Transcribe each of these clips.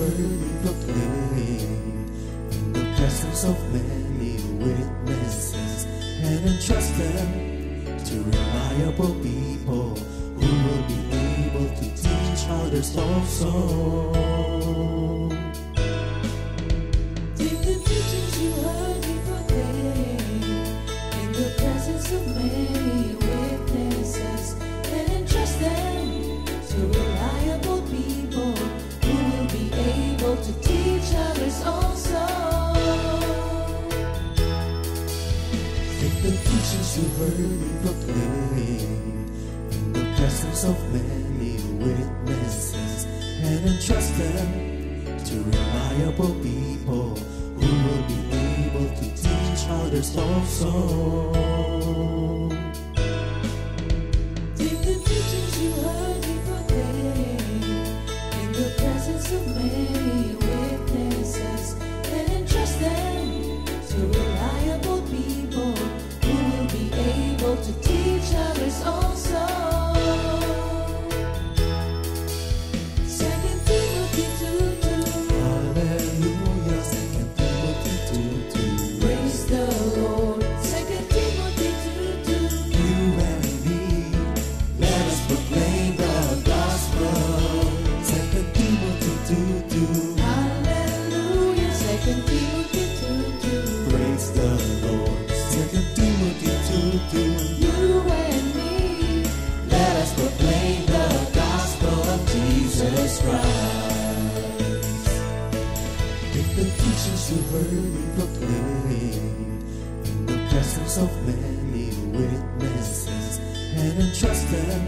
heard me proclaim in the presence of many witnesses, and entrust them to reliable people who will be able to teach others also. Take the teachings you heard me proclaim in the presence of many witnesses, and entrust them to reliable people who will be able to teach others also. Take the teachings you heard me proclaim in the presence of many witnesses, and entrust them to reliable people who will be able to teach others also. Take the teachings you heard me proclaim in the presence of many witnesses, and entrust them to reliable people who will be able to teach others also. 2 Timothy 2:2. Hallelujah, 2 Timothy 2:2. Praise the Lord. 2 Timothy 2:2. You and me, let us proclaim the gospel. 2 Timothy 2:2. Hallelujah. 2 Timothy 2:2. Praise the Lord. 2 Timothy 2:2. You and me, Let us proclaim the gospel of Jesus Christ. Take the teachings you heard me proclaim in the presence of many witnesses, and entrust them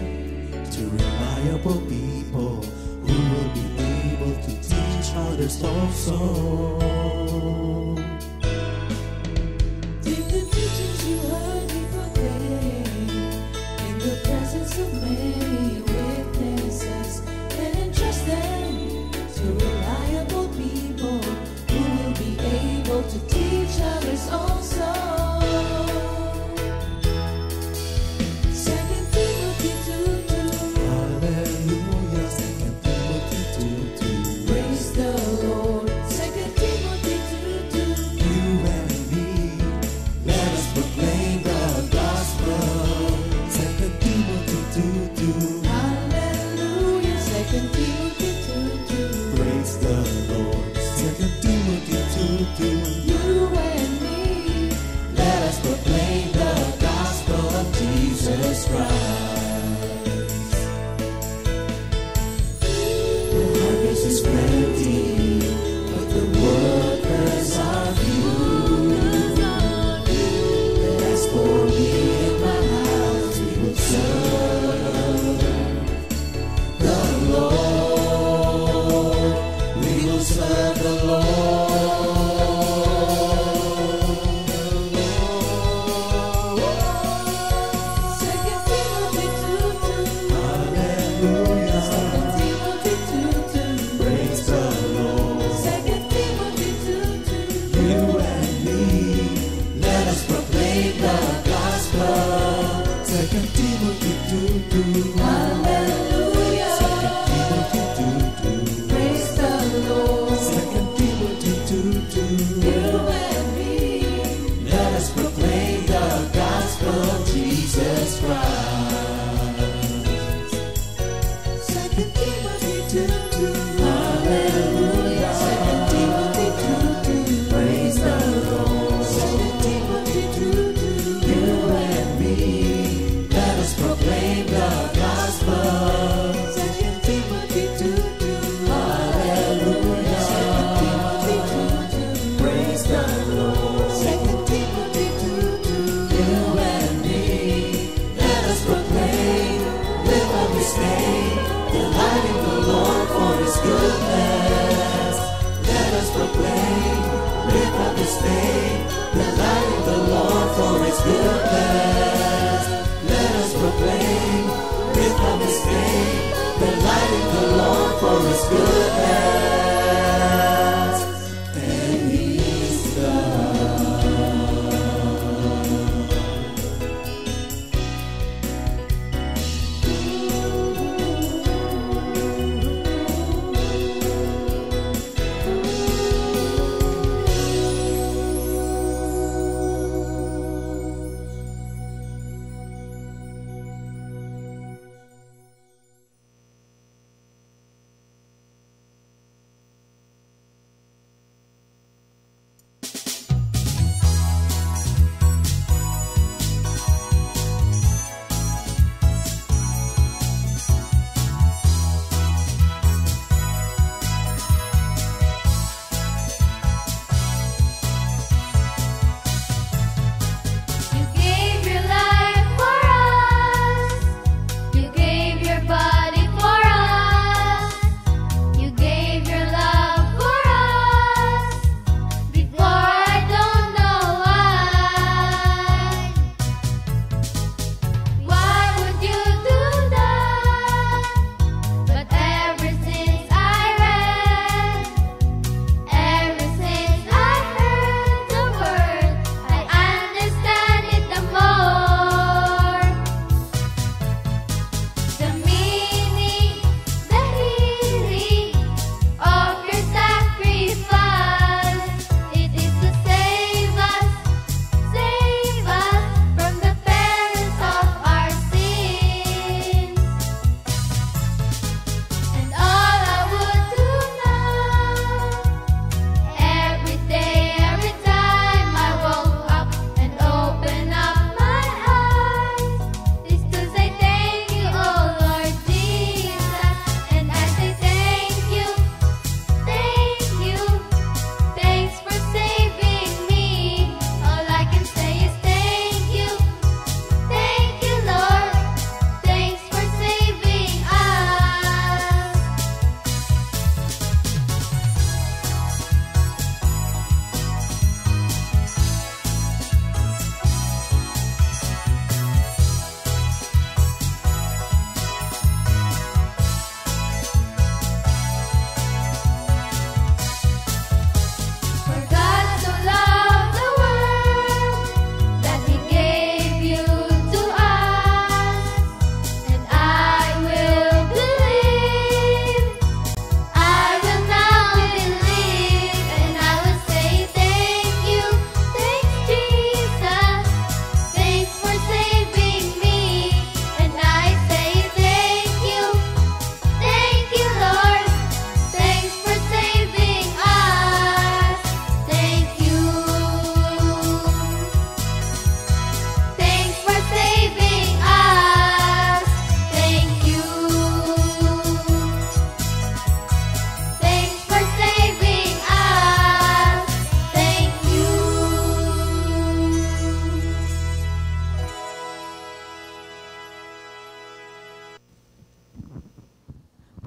to reliable people who will be able to teach others also. take the teachings you heard me proclaim in the presence of many witnesses, and entrust them to reliable people who will be able to teach others also. 2 Timothy 2:2. Hallelujah, 2 Timothy 2:2. Praise the Lord. 2 Timothy 2:2. You and me, let us proclaim the gospel. 2 Timothy 2:2. Hallelujah. 2 Timothy 2:2. Praise the Lord. 2 Timothy 2:2. You and me, Let us proclaim the gospel of Jesus Christ. The harvest is plenty, but the workers are few. As for me and my house, we will serve the Lord. We will serve the Lord. 2 Timothy 2:2. Hallelujah. 2 Timothy 2:2. Praise the Lord. 2 Timothy 2:2. You and me, let us proclaim the gospel. 2 Timothy 2:2. Hallelujah. 2 Timothy 2:2. Praise the Lord. 2 Timothy 2:2. You and me, Let us proclaim the gospel of Jesus Christ. 2 Timothy 2:2. Hallelujah. 2 Timothy 2:2. Praise the Lord. 2 Timothy 2:2. You and me, let us proclaim the gospel. 2 Timothy 2:2. Hallelujah. 2 Timothy 2:2. Praise the Lord. 2 Timothy 2:2. You and me, let us proclaim, live up His name, delighting the Lord for His goodness. Let us proclaim, live up His name, delighting the Lord for His goodness. Let us proclaim, live up His name, delighting the Lord for His goodness. And He's God.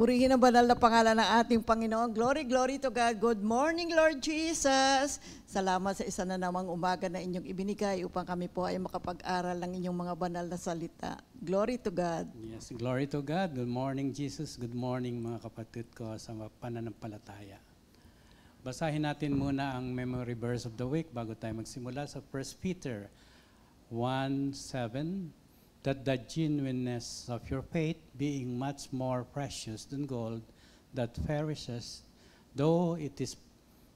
Purihin ang banal na pangalan ng ating Panginoon. Glory, glory to God. Good morning, Lord Jesus. Salamat sa isa na namang umaga na inyong ibinigay upang kami po ay makapag-aral ng inyong mga banal na salita. Glory to God. Yes, glory to God. Good morning, Jesus. Good morning, mga kapatid ko sa pananampalataya. Basahin natin muna ang memory verse of the week bago tayo magsimula sa 1 Peter 1:7. That the genuineness of your faith, being much more precious than gold that perishes, though it is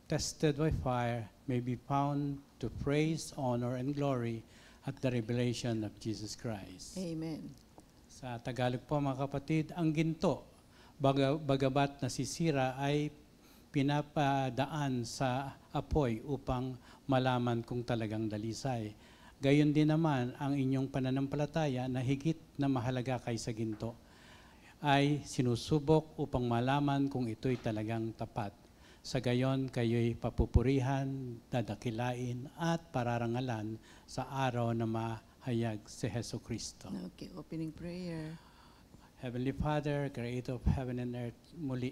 tested by fire, may be found to praise, honor, and glory at the revelation of Jesus Christ. Amen. Sa Tagalog po, mga kapatid, ang ginto, bagabat nasisira, ay pinapadaan sa apoy upang malaman kung talagang dalisay. Gayon din naman ang inyong pananampalataya na higit na mahalaga kaysa ginto ay sinusubok upang malaman kung ito'y talagang tapat. Sa gayon, kayo'y papupurihan, dadakilain at pararangalan sa araw na mahayag si Hesus Kristo. Okay, opening prayer. Heavenly Father, Creator of heaven and earth, muli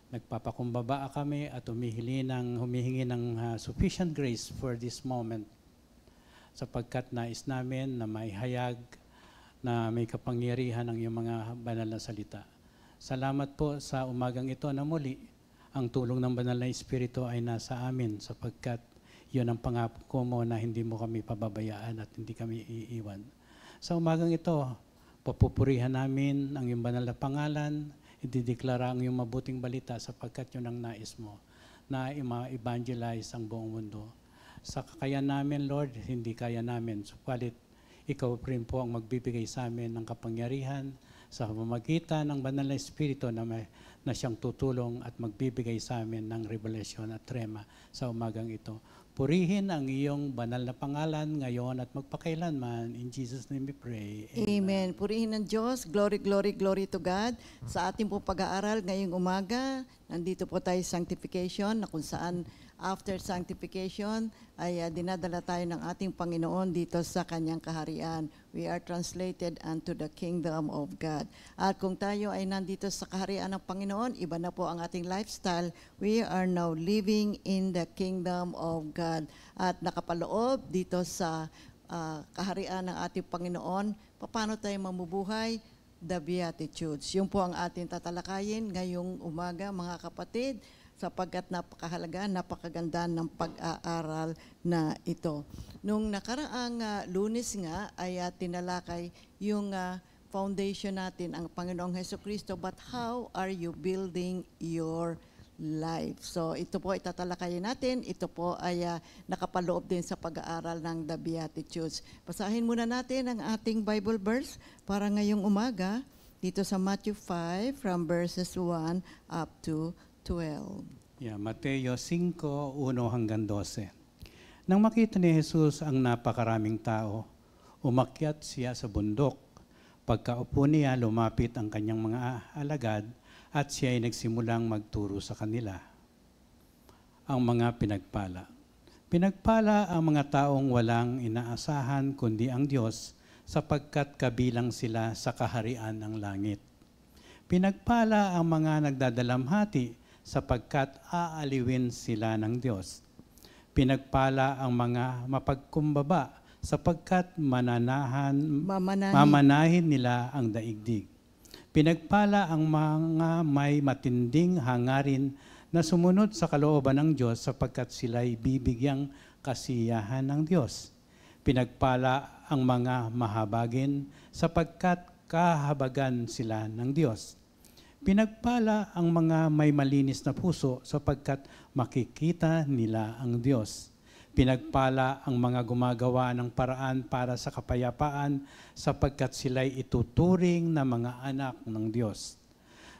nagpapakumbaba kami at humihingi ng sufficient grace for this moment, sapagkat nais namin na maihayag na may kapangyarihan ang iyong mga banal na salita. Salamat po sa umagang ito na muli, ang tulong ng banal na Espiritu ay nasa amin, sapagkat yun ang pangako mo na hindi mo kami pababayaan at hindi kami iiwan. Sa umagang ito, papupurihan namin ang iyong banal na pangalan, idideklara ang iyong mabuting balita sapagkat yun ang nais mo, na i-evangelize ang buong mundo. Sa kakayan namin, Lord, hindi kaya namin. Supalit, ikaw rin po ang magbibigay sa amin ng kapangyarihan sa pamamagitan ng banal na Espiritu na siyang tutulong at magbibigay sa amin ng revelation at rema sa umagang ito. Purihin ang iyong banal na pangalan ngayon at magpakailanman. In Jesus' name we pray. Amen. Purihin ng Diyos. Glory, glory, glory to God. Sa ating pong pag-aaral ngayong umaga, nandito po tayo sa sanctification, na kung saan after sanctification ay dinadala tayo ng ating Panginoon dito sa kanyang kaharian. We are translated unto the kingdom of God. At kung tayo ay nandito sa kaharian ng Panginoon, iba na po ang ating lifestyle. We are now living in the kingdom of God. At nakapaloob dito sa kaharian ng ating Panginoon, paano tayo mamubuhay? The Beatitudes. Yun po ang ating tatalakayin ngayong umaga, mga kapatid, sapagkat napakahalaga, napakaganda ng pag-aaral na ito. Nung nakaraang Lunes nga ay tinalakay yung foundation natin, ang Panginoong Hesus Kristo, but how are you building your life? So ito po itatalakayin natin, ito po ay nakapaloob din sa pag-aaral ng The Beatitudes. Basahin muna natin ang ating Bible verse para ngayong umaga dito sa Matthew 5 from verses 1 up to 12. Yeah, Mateo 5, 1-12. Nang makita ni Jesus ang napakaraming tao, umakyat siya sa bundok. Pagkaupo niya, lumapit ang kanyang mga alagad at siya ay nagsimulang magturo sa kanila. Ang mga pinagpala. Pinagpala ang mga taong walang inaasahan kundi ang Diyos, sapagkat kabilang sila sa kaharian ng langit. Pinagpala ang mga nagdadalamhati, sapagkat aaliwin sila ng Diyos. Pinagpala ang mga mapagkumbaba, sapagkat mamanahin nila ang daigdig. Pinagpala ang mga may matinding hangarin na sumunod sa kalooban ng Diyos, sapagkat sila'y bibigyang kasiyahan ng Diyos. Pinagpala ang mga mahabagin, sapagkat kahabagan sila ng Diyos. Pinagpala ang mga may malinis na puso, sapagkat makikita nila ang Diyos. Pinagpala ang mga gumagawa ng paraan para sa kapayapaan, sapagkat sila'y ituturing na mga anak ng Diyos.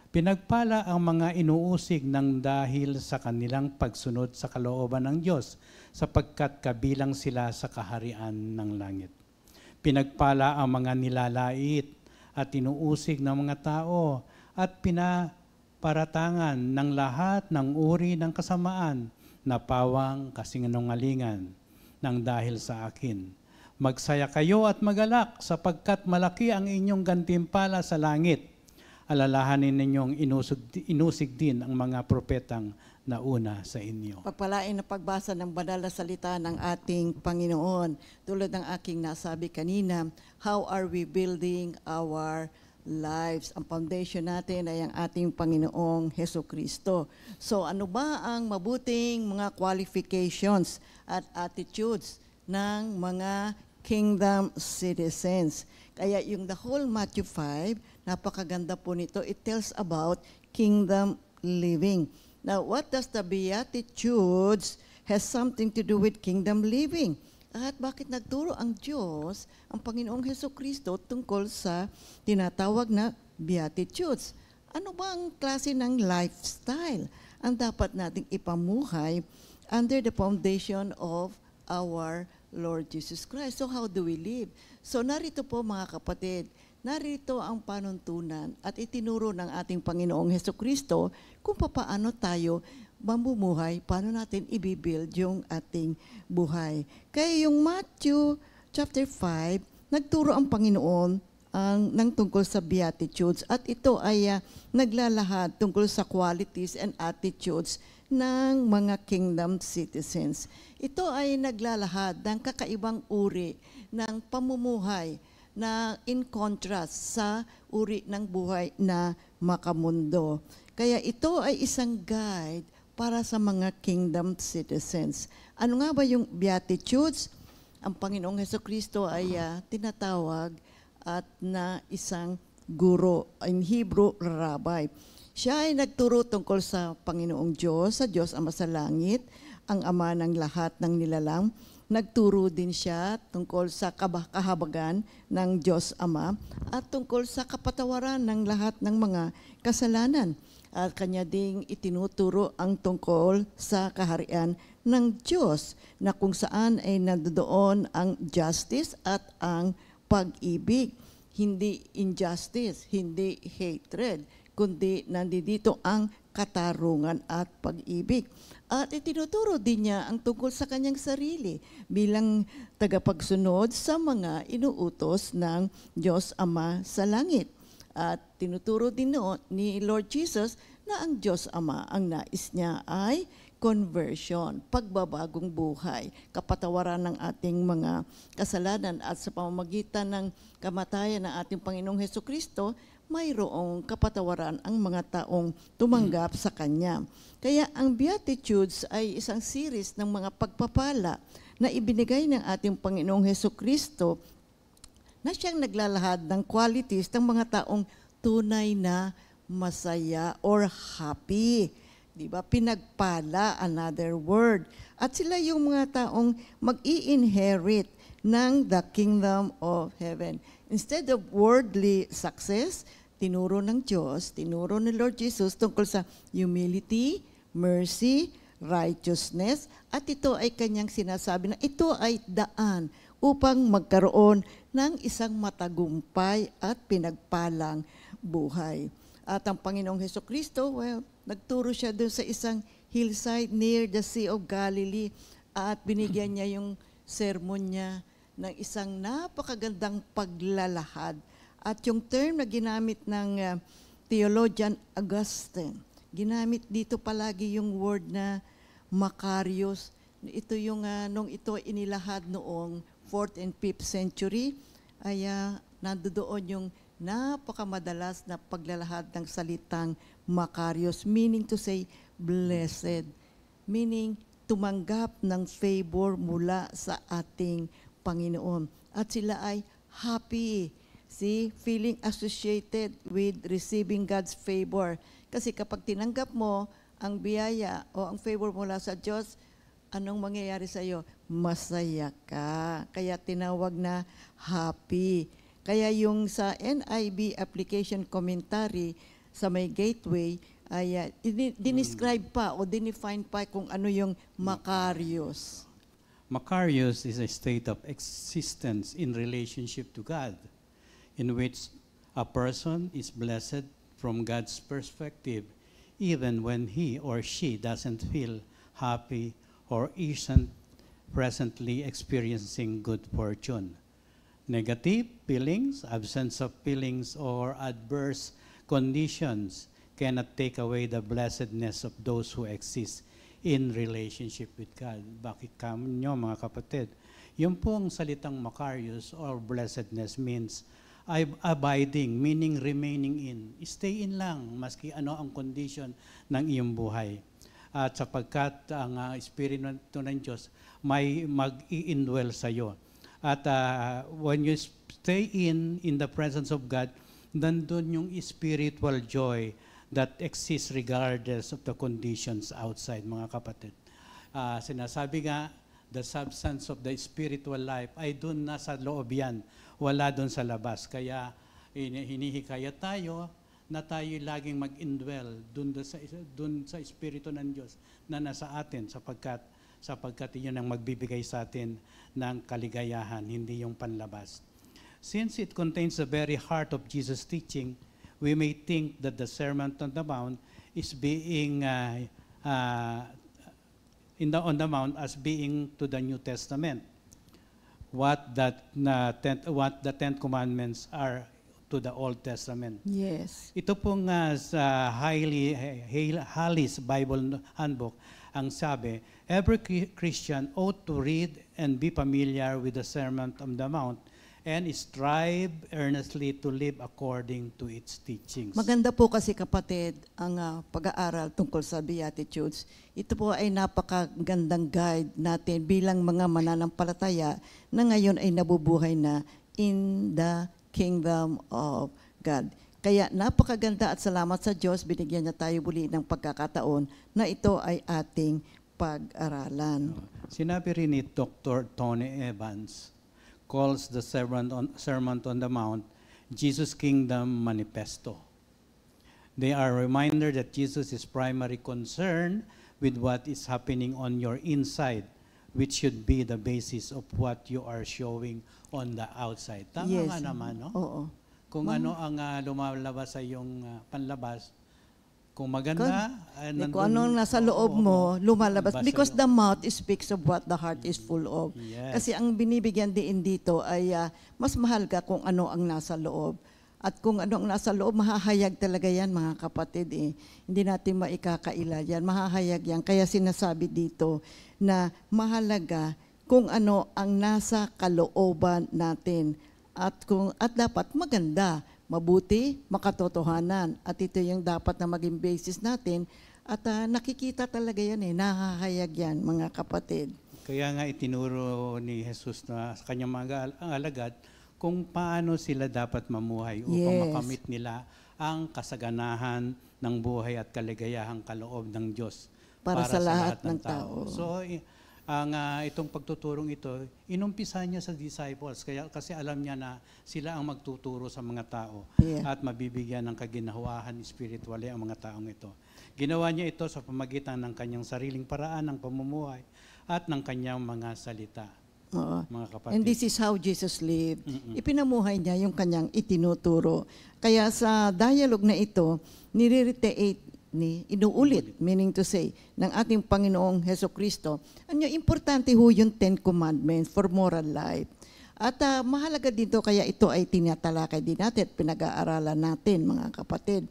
Pinagpala ang mga inuusig ng dahil sa kanilang pagsunod sa kalooban ng Diyos, sapagkat kabilang sila sa kaharian ng langit. Pinagpala ang mga nilalait at inuusig ng mga tao, at pinaparatangan ng lahat ng uri ng kasamaan na pawang kasinungalingan ng dahil sa akin. Magsaya kayo at magalak, sapagkat malaki ang inyong gantimpala sa langit. alalahanin ninyong inusig din ang mga propetang nauna sa inyo. Pagpalain na pagbasa ng banal na salita ng ating Panginoon. Tulad ng aking nasabi kanina, how are we building our lives? Ang foundation natin ay ang ating Panginoong Hesukristo. So ano ba ang mabuting mga qualifications at attitudes ng mga kingdom citizens? Kaya yung the whole Matthew 5, napakaganda po nito. It tells about kingdom living. Now, what does the Beatitudes has something to do with kingdom living? At bakit nagturo ang Diyos, ang Panginoong Hesukristo, tungkol sa tinatawag na Beatitudes? Ano ba ang klase ng lifestyle ang dapat nating ipamuhay under the foundation of our Lord Jesus Christ? So how do we live? So narito po mga kapatid, narito ang panuntunan at itinuro ng ating Panginoong Hesukristo kung paano tayo mamumuhay, paano natin ibibuild yung ating buhay. Kaya yung Matthew chapter 5, nagturo ang Panginoon ng tungkol sa Beatitudes at ito ay naglalahad tungkol sa qualities and attitudes ng mga kingdom citizens. Ito ay naglalahad ng kakaibang uri ng pamumuhay na in contrast sa uri ng buhay na makamundo. Kaya ito ay isang guide para sa mga kingdom citizens. Ano nga ba yung Beatitudes? Ang Panginoong Hesukristo ay tinatawag at na isang guro, in Hebrew, rabbi. Siya ay nagturo tungkol sa Panginoong Diyos, sa Diyos Ama sa langit, ang Ama ng lahat ng nilalang. Nagturo din siya tungkol sa kahabagan ng Diyos Ama at tungkol sa kapatawaran ng lahat ng mga kasalanan. At kanya ding itinuturo ang tungkol sa kaharian ng Diyos na kung saan ay nandoon ang justice at ang pag-ibig. Hindi injustice, hindi hatred, kundi nandito ang katarungan at pag-ibig. At itinuturo din niya ang tungkol sa kanyang sarili bilang tagapagsunod sa mga inuutos ng Diyos Ama sa langit. At tinuturo din ni Lord Jesus na ang Diyos Ama, ang nais niya ay conversion, pagbabagong buhay, kapatawaran ng ating mga kasalanan at sa pamamagitan ng kamatayan ng ating Panginoong Hesukristo, mayroong kapatawaran ang mga taong tumanggap sa Kanya. Kaya ang Beatitudes ay isang series ng mga pagpapala na ibinigay ng ating Panginoong Hesukristo na siyang naglalahad ng qualities ng mga taong tunay na masaya or happy. Diba? Pinagpala, another word. At sila yung mga taong mag-i-inherit ng the kingdom of heaven. Instead of worldly success, tinuro ng Diyos, tinuro ni Lord Jesus tungkol sa humility, mercy, righteousness, at ito ay kanyang sinasabi na ito ay daan upang magkaroon ng isang matagumpay at pinagpalang buhay. At ang Panginoong Hesukristo, nagturo siya doon sa isang hillside near the Sea of Galilee at binigyan niya yung sermon niya ng isang napakagandang paglalahad. At yung term na ginamit ng theologian Augustine, ginamit dito palagi yung word na Makarios. Ito yung nung ito inilahad noong 4th and 5th century, ay nandoon yung napakamadalas na paglalahad ng salitang Makarios, meaning to say blessed, meaning tumanggap ng favor mula sa ating Panginoon. At sila ay happy, feeling associated with receiving God's favor. Kasi kapag tinanggap mo ang biyaya o ang favor mula sa Diyos, anong mangyayari sa iyo? Masaya ka. Kaya tinawag na happy. Kaya yung sa NIV application commentary sa may gateway, ay dinescribe pa o dinefine pa kung ano yung Makarios. Makarios is a state of existence in relationship to God, in which a person is blessed from God's perspective, even when he or she doesn't feel happy or isn't presently experiencing good fortune. Negative feelings, absence of feelings, or adverse conditions cannot take away the blessedness of those who exist in relationship with God. Bakit nyo, mga kapatid? Yung pong salitang makarios or blessedness means abiding, meaning remaining in. Stay in lang, maski ano ang condition ng iyong buhay. At sapagkat ang Espiritu ng Diyos may mag-i-indwell sa iyo. At when you stay in the presence of God, nandun yung spiritual joy that exists regardless of the conditions outside, mga kapatid. Sinasabi nga, the substance of the spiritual life ay doon nasa loob yan, wala doon sa labas. Kaya hinihikayat tayo na tayo laging mag-indwell doon sa Espiritu ng Diyos na nasa atin sapagkat yun ang magbibigay sa atin ng kaligayahan, hindi yung panlabas. Since it contains the very heart of Jesus' teaching, we may think that the Sermon on the Mount is being on the Mount as being to the New Testament, what the Ten Commandments are to the Old Testament. Yes. Ito pong sa Holly's Bible Handbook, ang sabi, every Christian ought to read and be familiar with the Sermon on the Mount and strive earnestly to live according to its teachings. Maganda po kasi kapatid ang pag-aaral tungkol sa Beatitudes. Ito po ay napakagandang guide natin bilang mga mananampalataya na ngayon ay nabubuhay na in the kingdom of God. Kaya napakaganda at salamat sa Diyos, binigyan niya tayo muli ng pagkakataon na ito ay ating pag-aralan. Sinabi rin ni Dr. Tony Evans, calls the Sermon on the Mount Jesus' Kingdom Manifesto. They are a reminder that Jesus is primary concerned with what is happening on your inside, which should be the basis of what you are showing on the outside. Tama Yes. nga naman, no? Oo. Kung ano ang lumalabas sa iyong panlabas, kung maganda, Kung anong nasa loob mo, lumalabas. Basta Because yun. the mouth speaks of what the heart is full of. Yes. Kasi ang binibigyan din dito ay mas mahal ka kung ano ang nasa loob. At kung ano ang nasa loob, mahahayag talaga yan, mga kapatid. Hindi natin maikakaila yan. Mahahayag yan. Kaya sinasabi dito na mahalaga kung ano ang nasa kalooban natin. At dapat maganda, mabuti, makatotohanan. At ito yung dapat na maging basis natin. At nakikita talaga yan, nahahayag yan, mga kapatid. Kaya nga itinuro ni Jesus na sa kanyang mga alagad kung paano sila dapat mamuhay upang Yes. makamit nila ang kasaganahan ng buhay at kaligayahang kaloob ng Diyos Para sa lahat ng tao. So, itong pagtuturong ito, inumpisa niya sa disciples kasi alam niya na sila ang magtuturo sa mga tao Yeah. at mabibigyan ng kaginhawahan spiritually ang mga taong ito. Ginawa niya ito sa pamagitan ng kanyang sariling paraan ng pamumuhay at ng kanyang mga salita. Oo. Mga kapatid. And this is how Jesus lived. Ipinamuhay niya yung kanyang itinuturo. Kaya sa dialogue na ito, nire-reiterate inuulit, meaning to say, ng ating Panginoong Hesukristo, importante ho yung Ten Commandments for moral life. At mahalaga dito, kaya ito ay tinatalakay din natin at pinag-aaralan natin, mga kapatid.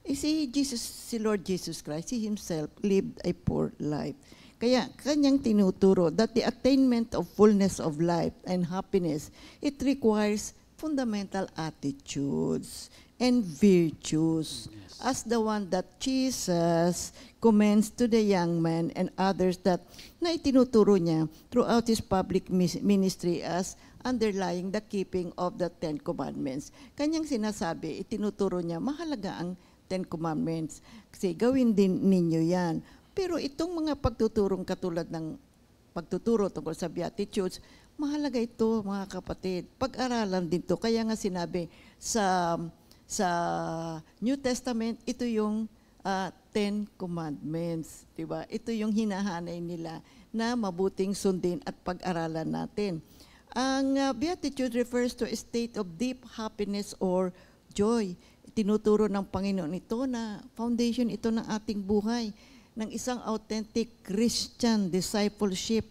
Si Lord Jesus Christ, He Himself lived a poor life. Kaya kanyang tinuturo that the attainment of fullness of life and happiness, it requires fundamental attitudes and virtues. As the one that Jesus commends to the young men and others that na itinuturo niya throughout His public ministry as underlying the keeping of the Ten Commandments. Kanyang sinasabi, itinuturo niya, mahalaga ang Ten Commandments kasi gawin din ninyo yan. Pero itong mga pagtuturong katulad ng pagtuturo tungkol sa Beatitudes, mahalaga ito, mga kapatid. Pag-aralan din to. Kaya nga sinabi sa New Testament, ito yung Ten Commandments. Diba? Ito yung hinahanay nila na mabuting sundin at pag-aralan natin. Ang Beatitude refers to a state of deep happiness or joy. Tinuturo ng Panginoon ito na foundation ito ng ating buhay, ng isang authentic Christian discipleship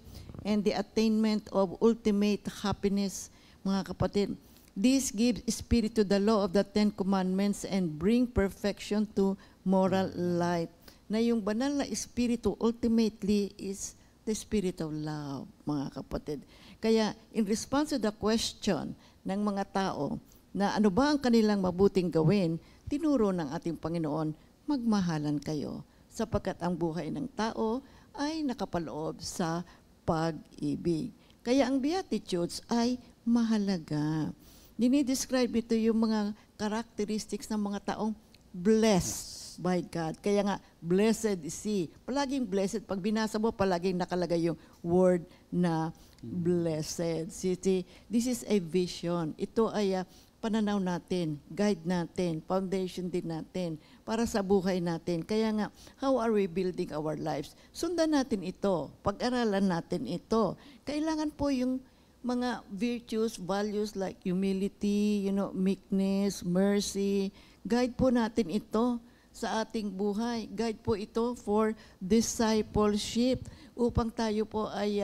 and the attainment of ultimate happiness, mga kapatid. This gives spirit to the law of the Ten Commandments and bring perfection to moral life. Na yung banal na espiritu ultimately is the spirit of love, mga kapatid. Kaya in response to the question ng mga tao na ano ba ang kanilang mabuting gawin, tinuro ng ating Panginoon, magmahalan kayo sapagkat ang buhay ng tao ay nakapaloob sa pag-ibig. Kaya ang Beatitudes ay mahalaga. Dinidescribe ito yung mga characteristics ng mga taong blessed by God. Kaya nga, blessed is he. Palaging blessed. Pag binasa mo, palaging nakalagay yung word na blessed. See, this is a vision. Ito ay pananaw natin, guide natin, foundation din natin para sa buhay natin. Kaya nga, how are we building our lives? Sundan natin ito. Pag-aralan natin ito. Kailangan po yung mga virtues, values like humility, meekness, mercy. Guide po natin ito sa ating buhay. Guide po ito for discipleship upang tayo po ay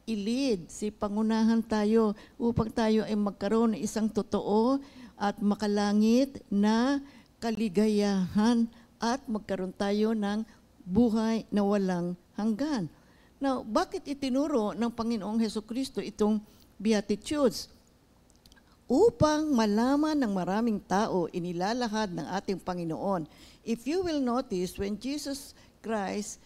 i-lead, pangunahan tayo upang tayo ay magkaroon ng isang totoo at makalangit na kaligayahan at magkaroon tayo ng buhay na walang hanggan. Now, bakit itinuro ng Panginoong Hesukristo itong Beatitudes? Upang malaman ng maraming tao, inilalahad ng ating Panginoon. If you will notice, when Jesus Christ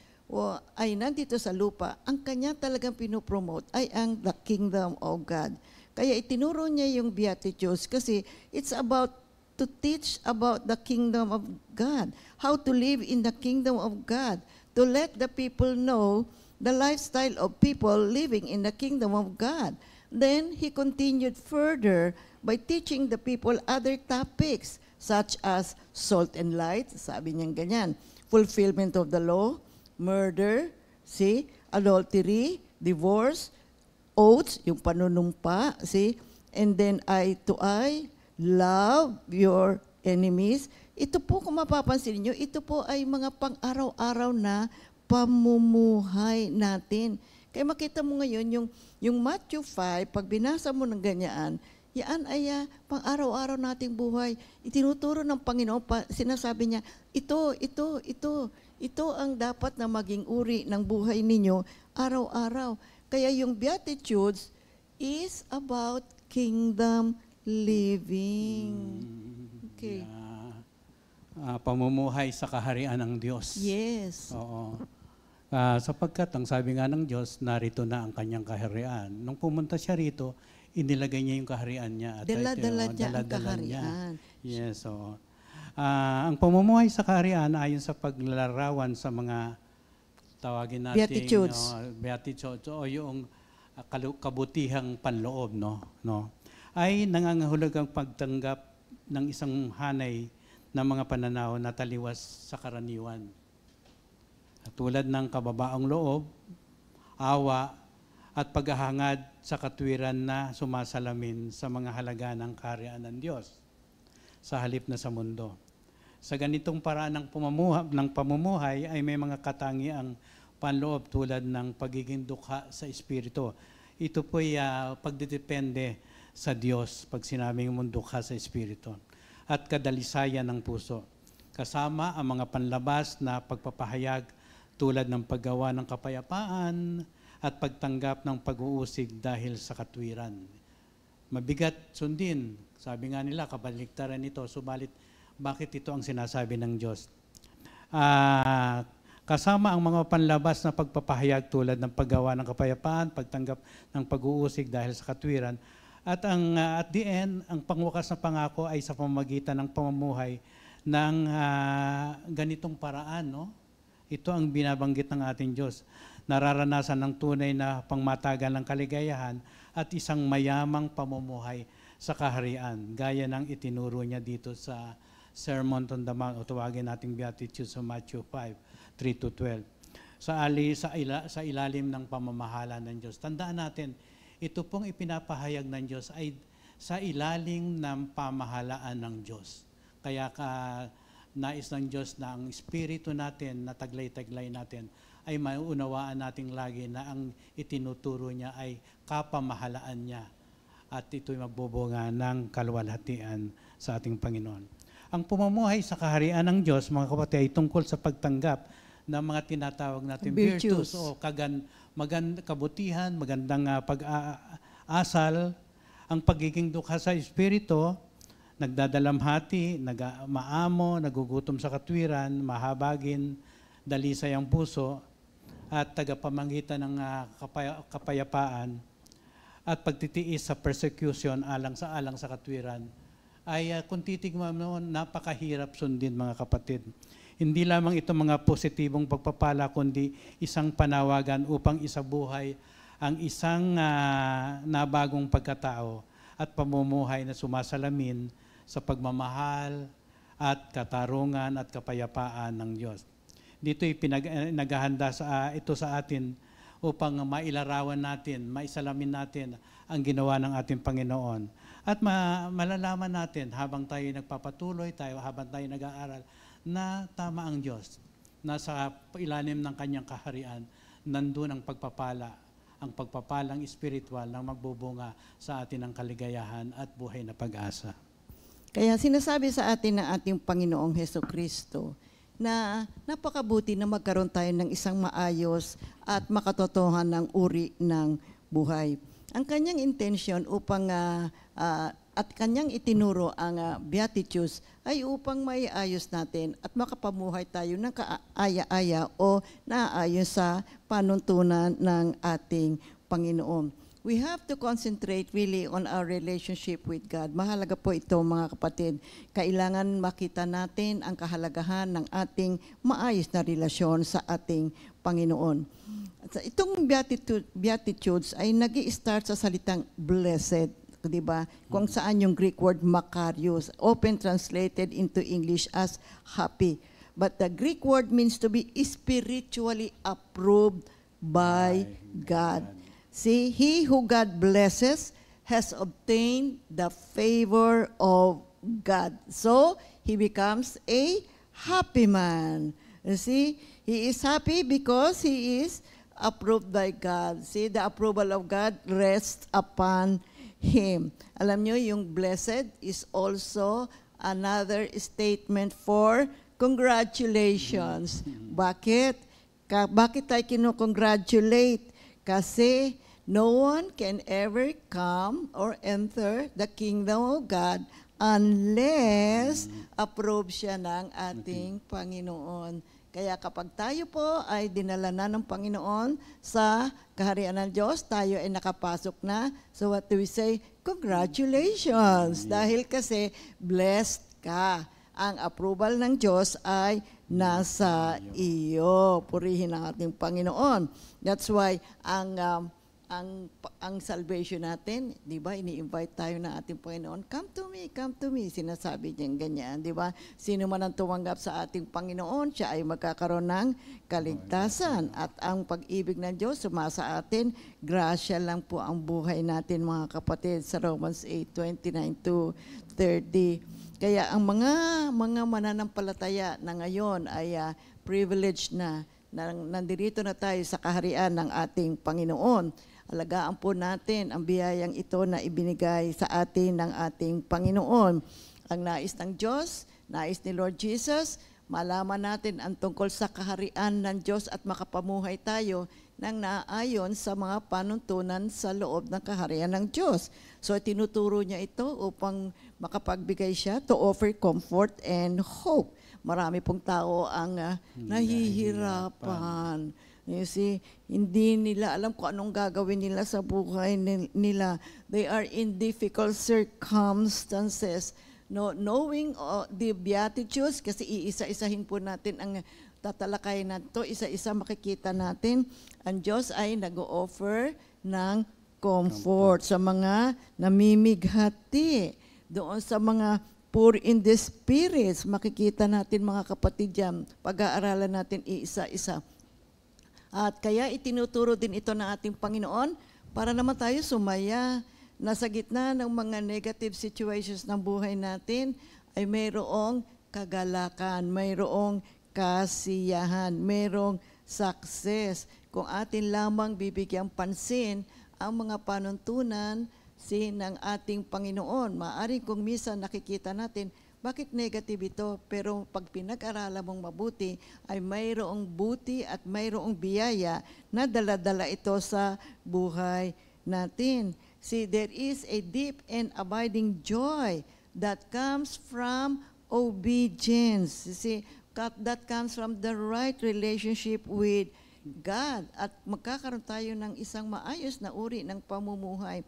ay nandito sa lupa, ang kanya talagang pinopromote ay ang the kingdom of God. Kaya itinuro niya yung Beatitudes kasi it's about to teach about the kingdom of God, how to live in the kingdom of God, to let the people know the lifestyle of people living in the kingdom of God. Then he continued further by teaching the people other topics such as salt and light, sabi niya ganyan, fulfillment of the law, murder, adultery, divorce, oaths, yung panunumpa, and then eye to eye, love your enemies. Ito po, kung mapapansin niyo, ito po ay mga pang-araw-araw na pamumuhay natin. Kaya makita mo ngayon, yung Matthew 5, pag binasa mo ng ganyan, yan ay pang-araw-araw nating buhay. Itinuturo ng Panginoon, sinasabi niya, ito ang dapat na maging uri ng buhay ninyo araw-araw. Kaya yung Beatitudes is about kingdom living. Okay. Pamumuhay sa kaharian ng Diyos. Yes. Oo. Sapagkat ang sabi nga ng Diyos, narito na ang kanyang kaharian. Nung pumunta siya rito, inilagay niya yung kaharian niya. At Dala-dala niya ang kaharian. Yes, oo. Ang pamumuhay sa kaharian ayon sa paglalarawan sa mga tawagin natin Beatitudes o yung kabutihang panloob ay nangangahulugang pagtanggap ng isang hanay ng mga pananaw na taliwas sa karaniwan. Tulad ng kababaang loob, awa, at paghahangad sa katwiran na sumasalamin sa mga halaga ng kaharian ng Diyos sa halip na sa mundo. Sa ganitong paraan ng pamumuhay ay may mga katangiang panloob tulad ng pagiging dukha sa Espiritu. Ito po ay pagdidepende sa Diyos pag sinabing mong dukha sa Espiritu. At kadalisayan ng puso. Kasama ang mga panlabas na pagpapahayag tulad ng paggawa ng kapayapaan at pagtanggap ng pag-uusig dahil sa katwiran. Mabigat sundin. Sabi nga nila, kabaliktaran nito. Subalit, bakit ito ang sinasabi ng Diyos? Kasama ang mga panlabas na pagpapahayag tulad ng paggawa ng kapayapaan, pagtanggap ng pag-uusig dahil sa katwiran. At at the end, ang pangwakas na pangako ay sa pamamagitan ng pamumuhay ng ganitong paraan. Ito ang binabanggit ng ating Diyos. Nararanasan ng tunay na pangmatagal ng kaligayahan at isang mayamang pamumuhay sa kaharian, gaya ng itinuro niya dito sa Sermon on the Mount, o tawagin nating Beatitudes sa Matthew 5, 3-12. Sa ilalim ng pamamahala ng Diyos. Tandaan natin, ito pong ipinapahayag ng Diyos ay sa ilalim ng pamahalaan ng Diyos. Kaya nais ng Diyos na ang espiritu natin, na taglay-taglay natin, ay mauunawaan nating lagi na ang itinuturo niya ay kapamahalaan niya. at ito'y magbubunga ng kaluwalhatian sa ating Panginoon. Ang pamumuhay sa kaharian ng Diyos, mga kapatid, ay tungkol sa pagtanggap ng mga tinatawag natin virtues o kabutihan, magandang pag-aasal, ang pagiging dukha sa Espiritu, nagdadalamhati, maamo, nagugutom sa katwiran, mahabagin, dalisay ang puso, at tagapamagitan ng kapayapaan, at pagtitiis sa persecution alang sa katwiran, ay kung titignan mo, napakahirap sundin, mga kapatid. Hindi lamang ito mga positibong pagpapala, kundi isang panawagan upang isabuhay ang isang nabagong pagkatao at pamumuhay na sumasalamin sa pagmamahal at katarungan at kapayapaan ng Diyos. Dito'y naghahanda ito sa atin upang mailarawan natin, maisalamin natin ang ginawa ng ating Panginoon. At malalaman natin habang tayo nagpapatuloy, habang tayo nag-aaral, na tama ang Diyos. Nasa ilalim ng kanyang kaharian, nandun ang pagpapala, ang pagpapalang espiritual na magbubunga sa atin ng kaligayahan at buhay na pag-asa. Kaya sinasabi sa atin ng ating Panginoong Hesukristo na napakabuti na magkaroon tayo ng isang maayos at makatotohan ng uri ng buhay. Ang kanyang intention upang at kanyang itinuro ang Beatitudes ay upang maiayos natin at makapamuhay tayo ng kaaya-aya o naayon sa panuntunan ng ating Panginoon. We have to concentrate really on our relationship with God. Mahalaga po ito, mga kapatid. Kailangan makita natin ang kahalagahan ng ating maayos na relasyon sa ating Panginoon. Itong Beatitudes ay nag-i-start sa salitang blessed, di ba? Kung saan yung Greek word makarios, often translated into English as happy. But the Greek word means to be spiritually approved by God. See, he who God blesses has obtained the favor of God. So, he becomes a happy man. You see, he is happy because he is approved by God. See, the approval of God rests upon him. Alam nyo, yung blessed is also another statement for congratulations. Bakit? Bakit tayo kinukongratulate? Kasi no one can ever come or enter the kingdom of God unless approve siya ng ating Panginoon. Kaya kapag tayo po ay dinala na ng Panginoon sa kaharian ng Diyos, tayo ay nakapasok na. So what do we say? Congratulations! Dahil kasi blessed ka. Ang approval ng Diyos ay nasa iyo. Purihin ang ating Panginoon. That's why ang salvation natin, di ba, ini-invite tayo ng ating Panginoon, come to me, sinasabi niya ganyan, di ba? Sino man ang tumanggap sa ating Panginoon, siya ay magkakaroon ng kaligtasan. At ang pag-ibig ng Diyos sumasa atin, grasya lang po ang buhay natin, mga kapatid, sa Romans 8:29-30. Kaya ang mga mananampalataya na ngayon ay privileged na nandirito na tayo sa kaharian ng ating Panginoon. Alagaan po natin ang biyayang ito na ibinigay sa atin ng ating Panginoon. Ang nais ng Diyos, nais ni Lord Jesus, malaman natin ang tungkol sa kaharian ng Diyos at makapamuhay tayo ng naayon sa mga panuntunan sa loob ng kaharian ng Diyos. So tinuturo niya ito upang makapagbigay siya to offer comfort and hope. Marami pong tao ang nahihirapan. You see, hindi nila alam kung anong gagawin nila sa buhay nila. They are in difficult circumstances. No, knowing the Beatitudes, kasi iisa-isahin po natin ang tatalakay na ito, isa-isa makikita natin, ang Diyos ay nag-o-offer ng comfort sa mga namimighati. Doon sa mga poor in the spirits, makikita natin, mga kapatid dyan, pag-aaralan natin iisa-isa. At kaya itinuturo din ito ng ating Panginoon para naman tayo sumaya. Nasa gitna ng mga negative situations ng buhay natin ay mayroong kagalakan, mayroong kasiyahan, mayroong success. Kung atin lamang bibigyang pansin ang mga panuntunan ng ating Panginoon. Maaring kung minsan nakikita natin, bakit negative ito? Pero pag pinag-aralan mong mabuti, ay mayroong buti at mayroong biyaya na dala-dala ito sa buhay natin. See, there is a deep and abiding joy that comes from obedience. You see, that comes from the right relationship with God. At magkakaroon tayo ng isang maayos na uri ng pamumuhay.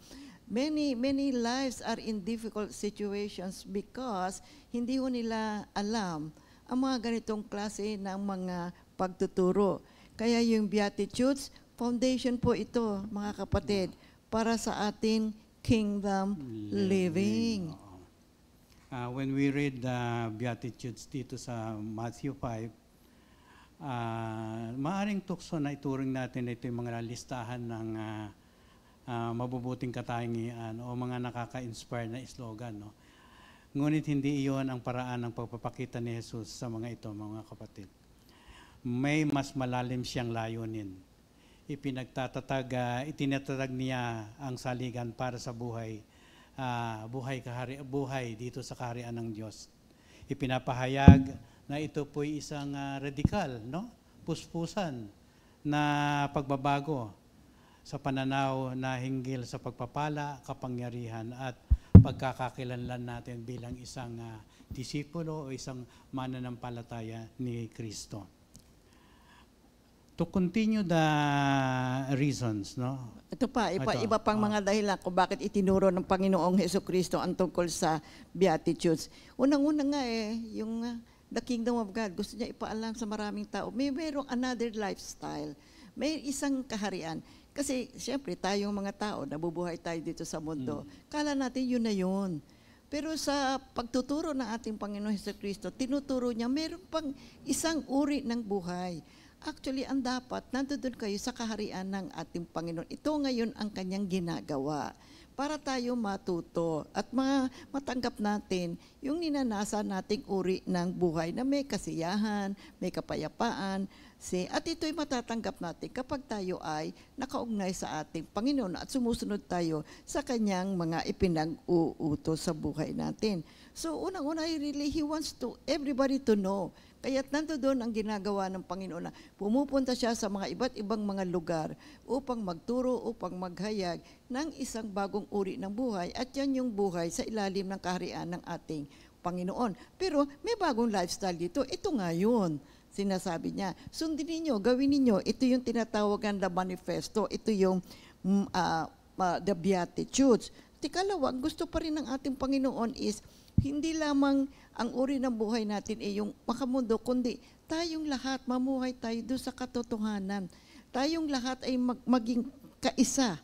Many lives are in difficult situations because hindi ho nila alam ang mga ganitong klase ng mga pagtuturo. Kaya yung Beatitudes, foundation po ito, mga kapatid, para sa ating kingdom living. When we read the Beatitudes dito sa Matthew 5, maaring tukso na ituring natin ito yung mga listahan ng mabubuting katangian o mga nakaka-inspire na slogan. No? Ngunit hindi iyon ang paraan ng pagpapakita ni Jesus sa mga ito, mga kapatid. May mas malalim siyang layunin. Itinatag niya ang saligan para sa buhay dito sa kaharian ng Diyos. Ipinapahayag na ito po'y isang radikal, no? Puspusan na pagbabago sa pananaw na hinggil sa pagpapala, kapangyarihan at pagkakakilanlan natin bilang isang disipulo o isang mananampalataya ni Kristo. To continue the reasons, no? Ito pa, iba pang mga dahilan kung bakit itinuro ng Panginoong Hesukristo ang tungkol sa Beatitudes. Unang-una nga yung the kingdom of God, gusto niya ipaalam sa maraming tao, mayroong another lifestyle, may isang kaharian. Kasi siyempre tayong mga tao, nabubuhay tayo dito sa mundo, kala natin yun na yun. Pero sa pagtuturo ng ating Panginoong Hesukristo, tinuturo niya mayroong pang isang uri ng buhay. Actually, ang dapat, nandoon kayo sa kaharian ng ating Panginoon. Ito ngayon ang kanyang ginagawa para tayo matuto at matanggap natin yung ninanasa nating uri ng buhay na may kasiyahan, may kapayapaan. At ito'y matatanggap natin kapag tayo ay nakaugnay sa ating Panginoon at sumusunod tayo sa kanyang mga ipinag-uutos sa buhay natin. So, unang-una, He wants everybody to know. Kaya't nandoon ang ginagawa ng Panginoon na pumupunta siya sa mga iba't ibang mga lugar upang magturo, upang maghayag ng isang bagong uri ng buhay. At yan yung buhay sa ilalim ng kaharian ng ating Panginoon. Pero may bagong lifestyle dito. Ito nga yun. Sinasabi niya, sundin ninyo, gawin ninyo. Ito yung tinatawagan na manifesto. Ito yung the Beatitudes. Tikalawa, gusto pa rin ng ating Panginoon is hindi lamang ang uri ng buhay natin ay yung makamundo, kundi tayong lahat, mamuhay tayo doon sa katotohanan. Tayong lahat ay maging kaisa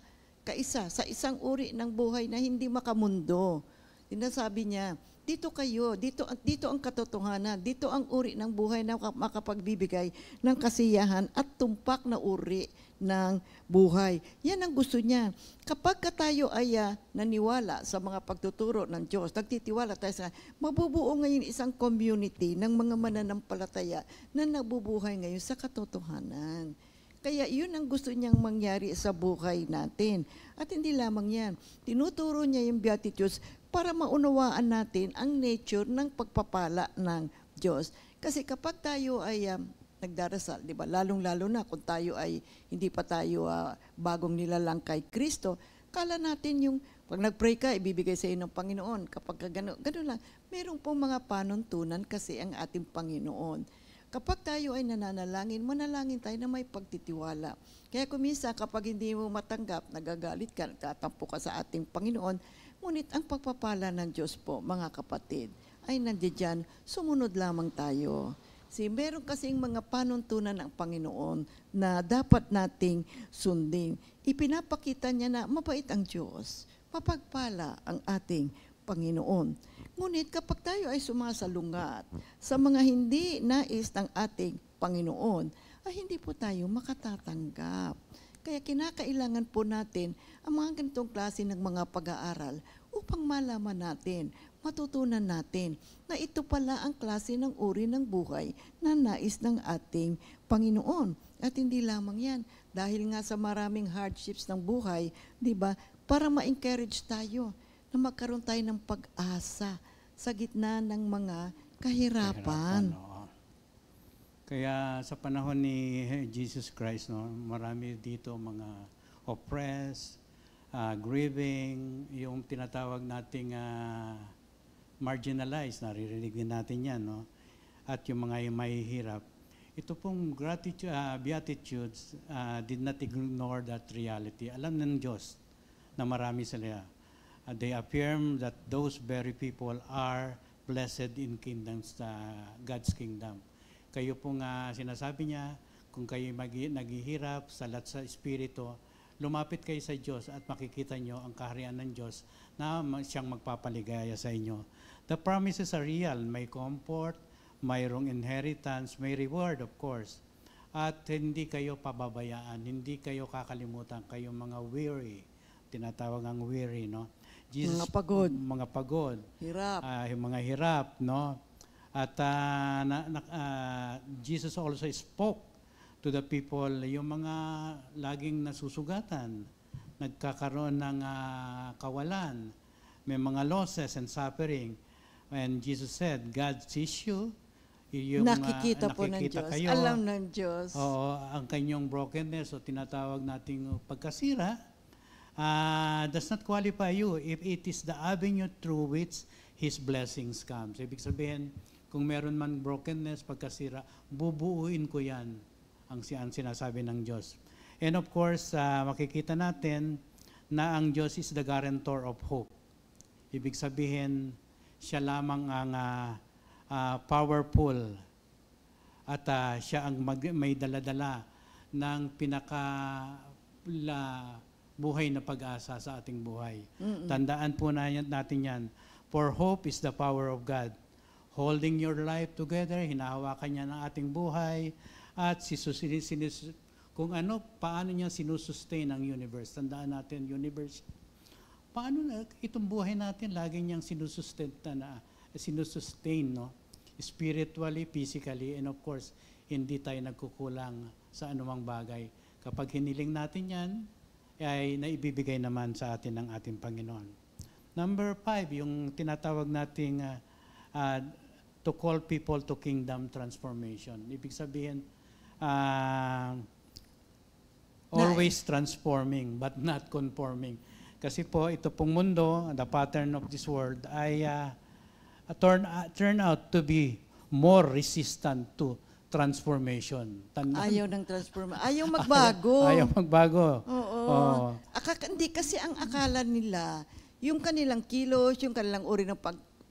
sa isang uri ng buhay na hindi makamundo. Sinasabi niya, dito kayo, dito ang katotohanan, dito ang uri ng buhay na makapagbibigay ng kasiyahan at tumpak na uri ng buhay. Yan ang gusto niya. Kapag tayo ay naniwala sa mga pagtuturo ng Diyos, nagtitiwala tayo sa mabubuo ngayon isang community ng mga mananampalataya na nabubuhay ngayon sa katotohanan. Kaya yun ang gusto niyang mangyari sa buhay natin. At hindi lamang yan. Tinuturo niya yung Beatitudes para maunawaan natin ang nature ng pagpapala ng Diyos. Kasi kapag tayo ay nagdarasal, di ba? Lalong-lalo na kung tayo ay hindi pa tayo bagong nilalang kay Kristo, kala natin yung pag nag-pray ka, ibibigay sa iyo ng Panginoon. Kapag gano'n lang, mayroong pong mga panuntunan kasi ang ating Panginoon. Kapag tayo ay nananalangin, manalangin tayo na may pagtitiwala. Kaya kumisa kapag hindi mo matanggap, nagagalit ka, nagtatampo ka sa ating Panginoon, ngunit ang pagpapala ng Diyos po, mga kapatid, ay nandiyan, sumunod lamang tayo. Meron kasing mga panuntunan ng Panginoon na dapat nating sundin. Ipinapakita niya na mabait ang Diyos, mapagpala ang ating Panginoon. Ngunit kapag tayo ay sumasalungat sa mga hindi nais ng ating Panginoon, ay hindi po tayo makatatanggap. Kaya kinakailangan po natin ang mga ganitong klase ng mga pag-aaral upang malaman natin, matutunan natin na ito pala ang klase ng uri ng buhay na nais ng ating Panginoon. At hindi lamang yan, dahil nga sa maraming hardships ng buhay, di ba, para ma-encourage tayo na magkaroon tayo ng pag-asa sa gitna ng mga kahirapan. Oo. Kaya sa panahon ni Jesus Christ, no, marami dito mga oppressed, grieving, yung tinatawag nating marginalized, naririnig din natin yan, no? At yung mga mahihirap. Ito pong Beatitudes did not ignore that reality. Alam ng Diyos na marami sila. They affirm that those very people are blessed in kingdoms, God's kingdom. Kayo pong sinasabi niya, kung kayo naghihirap sa espiritu, lumapit kayo sa Diyos at makikita nyo ang kaharian ng Diyos na siyang magpapaligaya sa inyo. The promises are real. May comfort, mayroong inheritance, may reward of course. At hindi kayo pababayaan, hindi kayo kakalimutan, kayong mga weary, tinatawag ang weary, no? Jesus, mga pagod. Hirap. Yung mga hirap, no? At Jesus also spoke to the people, yung mga laging nasusugatan, nagkakaroon ng kawalan, may mga losses and suffering. And Jesus said, God sees you. Yung, nakikita po ng Diyos. Kayo, alam ng Diyos. Oo, ang kanyang brokenness o tinatawag nating pagkasira, does not qualify you if it is the avenue through which His blessings comes. Ibig sabihin, kung meron man brokenness, pagkasira, bubuuin ko yan, ang sinasabi ng Diyos. And of course, makikita natin na ang Diyos is the guarantor of hope. Ibig sabihin, siya lamang ang powerful at siya ang may daladala ng buhay na pag-asa sa ating buhay. Tandaan po natin yan. For hope is the power of God. Holding your life together, hinahawakan niya ng ating buhay at kung paano niya sinusustain ang universe. Tandaan natin, universe, paano na itong buhay natin, lagi niyang sinusustain, no? Spiritually, physically, and of course, hindi tayo nagkukulang sa anumang bagay. Kapag hiniling natin yan, ay naibibigay naman sa atin ng ating Panginoon. Number 5, yung tinatawag nating to call people to kingdom transformation. Ibig sabihin, always transforming but not conforming. Kasi po, ito pong mundo, the pattern of this world, ay turn out to be more resistant to transformation. Ayaw ng transformation. Ayaw magbago. Ayaw magbago. Oo. Hindi kasi ang akala nila, yung kanilang kilos, yung kanilang uri ng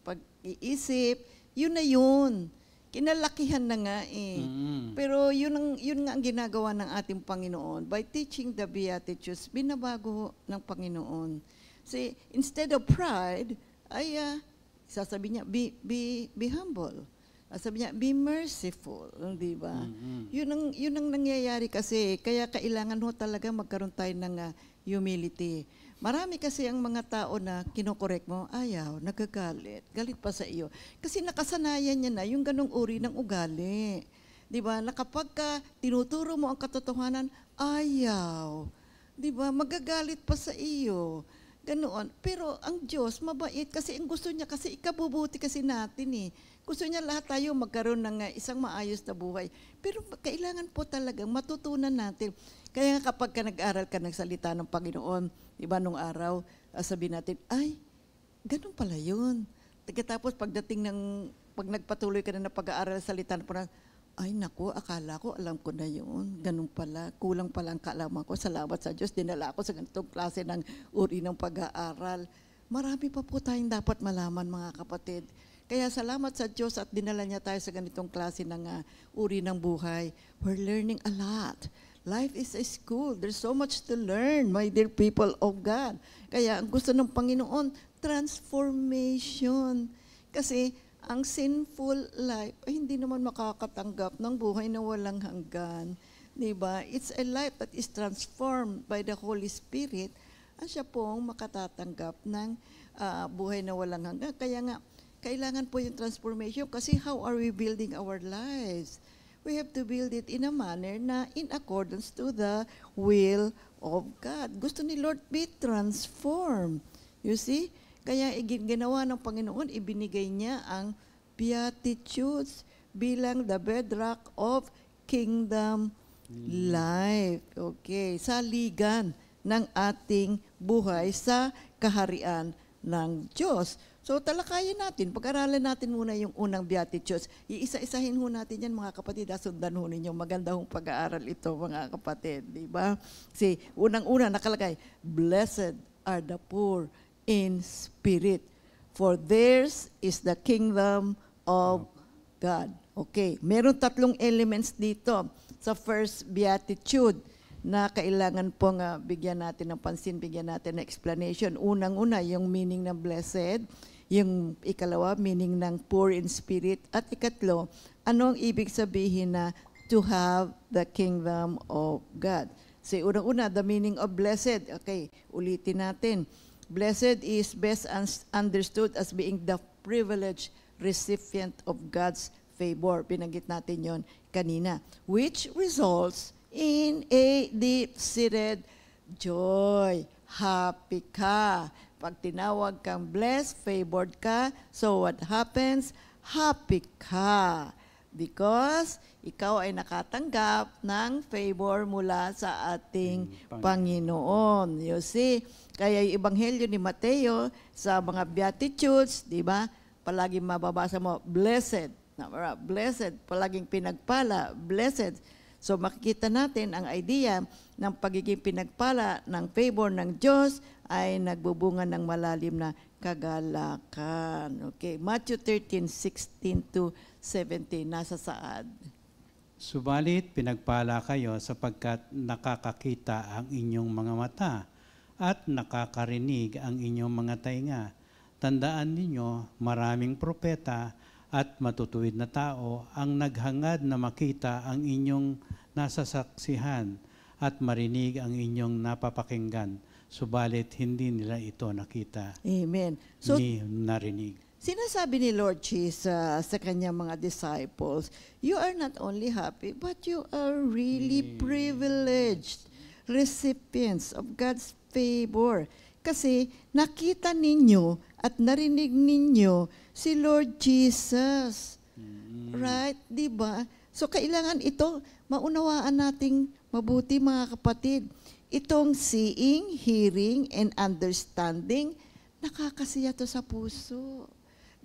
pag-iisip, yun na yun. Kinalakihan na nga eh. Pero yun nga ang ginagawa ng ating Panginoon. By teaching the Beatitudes, binabago ng Panginoon. See, instead of pride, ay sasabi niya, be humble. Sabi niya, be merciful. Di ba? Yun ang nangyayari kasi. Kaya kailangan ho talaga magkaroon tayo ng humility. Marami kasi ang mga tao na kinokorek mo, ayaw, nagagalit, galit pa sa iyo. Kasi nakasanayan niya na yung ganong uri ng ugali. Di ba? Na kapag tinuturo mo ang katotohanan, ayaw. Di ba? Magagalit pa sa iyo. Ganoon. Pero ang Diyos, mabait kasi ang gusto niya kasi ikabubuti kasi natin eh. Gusto niya lahat tayo magkaroon ng isang maayos na buhay. Pero kailangan po talagang matutunan natin. Kaya kapag nag-aral ka ng salita ng Panginoon, diba nung araw, sabihin natin, ay, ganun pala yun. Tapos pag nagpatuloy ka na pag-aaral ng salita ng Panginoon, ay naku, akala ko, alam ko na yun. Ganun pala, kulang pala ang kaalaman ko. Salamat sa Diyos, dinala ako sa ganitong klase ng uri ng pag-aaral. Marami pa po tayong dapat malaman, mga kapatid. Kaya salamat sa Diyos at dinala niya tayo sa ganitong klase ng uri ng buhay. We're learning a lot. Life is a school. There's so much to learn, my dear people of God. Kaya ang gusto ng Panginoon, transformation. Kasi ang sinful life ay hindi naman makakatanggap ng buhay na walang hanggan. Diba? It's a life that is transformed by the Holy Spirit. At siya pong makatatanggap ng buhay na walang hanggan. Kaya nga, kailangan po yung transformation kasi how are we building our lives? we have to build it in a manner na in accordance to the will of God. Gusto ni Lord be transformed. You see? Kaya ginawa ng Panginoon, ibinigay niya ang Beatitudes bilang the bedrock of kingdom life. Okay, saligan ng ating buhay sa kaharian ng Diyos. So talakayin natin, pag-aralan natin muna yung unang Beatitudes. Iisa-isahin ho natin yan mga kapatid, sundan ho ninyo. Maganda hong pag-aaral ito mga kapatid, di ba? Kasi unang-una nakalagay, blessed are the poor in spirit, for theirs is the kingdom of God. Okay, meron tatlong elements dito sa first beatitude na kailangan pong bigyan natin ng pansin, bigyan natin ng explanation. Unang-una, yung meaning ng blessed. Yung ikalawa, meaning ng poor in spirit. At ikatlo, ano ang ibig sabihin na to have the kingdom of God? So, unang-una, the meaning of blessed. Okay, ulitin natin. Blessed is best understood as being the privileged recipient of God's favor. Pinanggit natin yon kanina. Which results in a deep-seated joy. Happy ka. Pag tinawag kang blessed, favored ka, so what happens? Happy ka. Because ikaw ay nakatanggap ng favor mula sa ating Panginoon. You see? Kaya yung Ebanghelyo ni Mateo sa mga Beatitudes, di ba? Palagi mababasa mo, blessed. Blessed. Palaging pinagpala, blessed. So makikita natin ang idea ng pagiging pinagpala ng favor ng Diyos ay nagbubunga ng malalim na kagalakan. Okay, Matthew 13:16-17, nasa saad. Subalit pinagpala kayo sapagkat nakakakita ang inyong mga mata at nakakarinig ang inyong mga tainga. Tandaan ninyo, maraming propeta at matutuwid na tao ang naghangad na makita ang inyong nasasaksihan at marinig ang inyong napapakinggan. Subalit hindi nila ito nakita. Amen. So, ni narinig. sinasabi ni Lord Jesus sa kanyang mga disciples, you are not only happy, but you are really privileged recipients of God's favor. Kasi nakita ninyo at narinig ninyo si Lord Jesus. Right? Diba? So kailangan ito, maunawaan nating mabuti mga kapatid. Itong seeing, hearing, and understanding, nakakasiya to sa puso.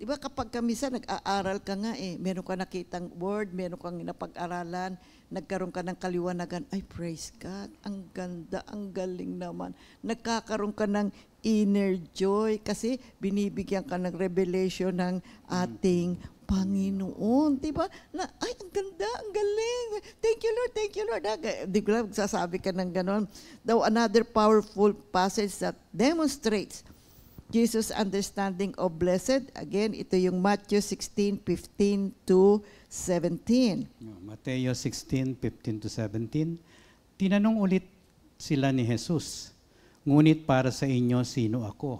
Di ba kapag kamisa nag-aaral ka nga meron ka nakitang word, meron kang napag-aralan, nagkaroon ka ng kaliwanagan, ay praise God, ang ganda, ang galing naman. Nagkakaroon ka ng inner joy kasi binibigyan ka ng revelation ng ating Panginoon. Di ba? Na, ay, ang ganda, ang galing. Thank you, Lord, thank you, Lord. Di ko lang, sasabi ka ng ganon. Though another powerful passage that demonstrates Jesus' understanding of blessed. Again, ito yung Matthew 16:15-17. Mateo 16:15-17. Tinanong ulit sila ni Jesus, ngunit para sa inyo, sino ako?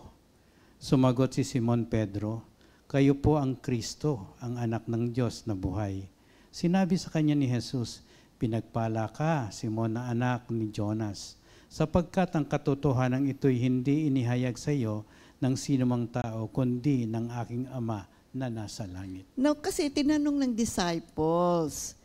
Sumagot si Simon Pedro, kayo po ang Kristo, ang anak ng Diyos na buhay. Sinabi sa kanya ni Jesus, pinagpala ka, Simon na anak ni Jonas, sapagkat ang katotohanan ito'y hindi inihayag sa iyo ng sinumang tao, kundi ng aking Ama na nasa langit. Now, kasi tinanong ng disciples,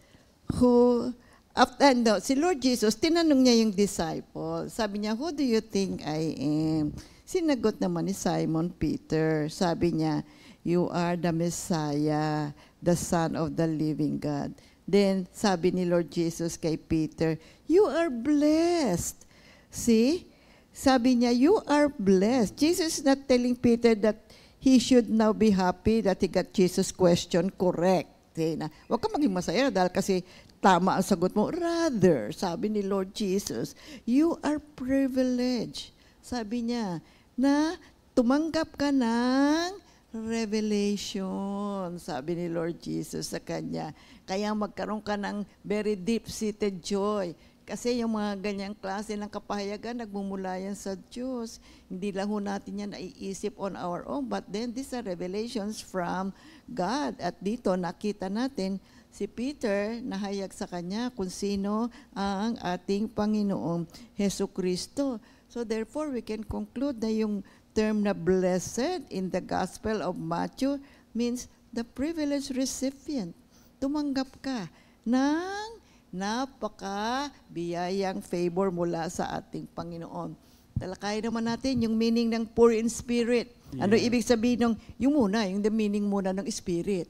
si Lord Jesus, tinanong niya yung disciples. Sabi niya, who do you think I am? Sinagot naman ni Simon Peter. Sabi niya, you are the Messiah, the Son of the living God. Then, sabi ni Lord Jesus kay Peter, you are blessed. See? Sabi niya, you are blessed. Jesus is not telling Peter that he should now be happy that he got Jesus' question correct. Huwag ka maging masaya dahil kasi tama ang sagot mo. Rather, sabi ni Lord Jesus, you are privileged. Sabi niya, na tumanggap ka ng revelation, sabi ni Lord Jesus sa kanya. Kaya magkaroon ka ng very deep-seated joy. Kasi yung mga ganyang klase ng kapahayagan, nagmumula yan sa Diyos. Hindi lang ho natin yan naiisip on our own, but then these are revelations from God. At dito nakita natin si Peter nahayag sa kanya kung sino ang ating Panginoong Hesus Kristo. So therefore, we can conclude na yung term na blessed in the Gospel of Matthew means the privileged recipient. Tumanggap ka ng napaka-biyayang favor mula sa ating Panginoon. Talakay naman natin yung meaning ng poor in spirit. Ano ibig sabihin ng, yung the meaning muna ng spirit.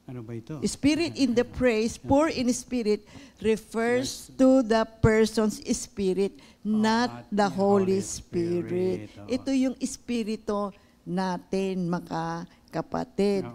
Ano ba ito? Spirit in the praise, poor in spirit, refers to the person's spirit, not the Holy Spirit. Ito yung espiritu natin, mga kapatid.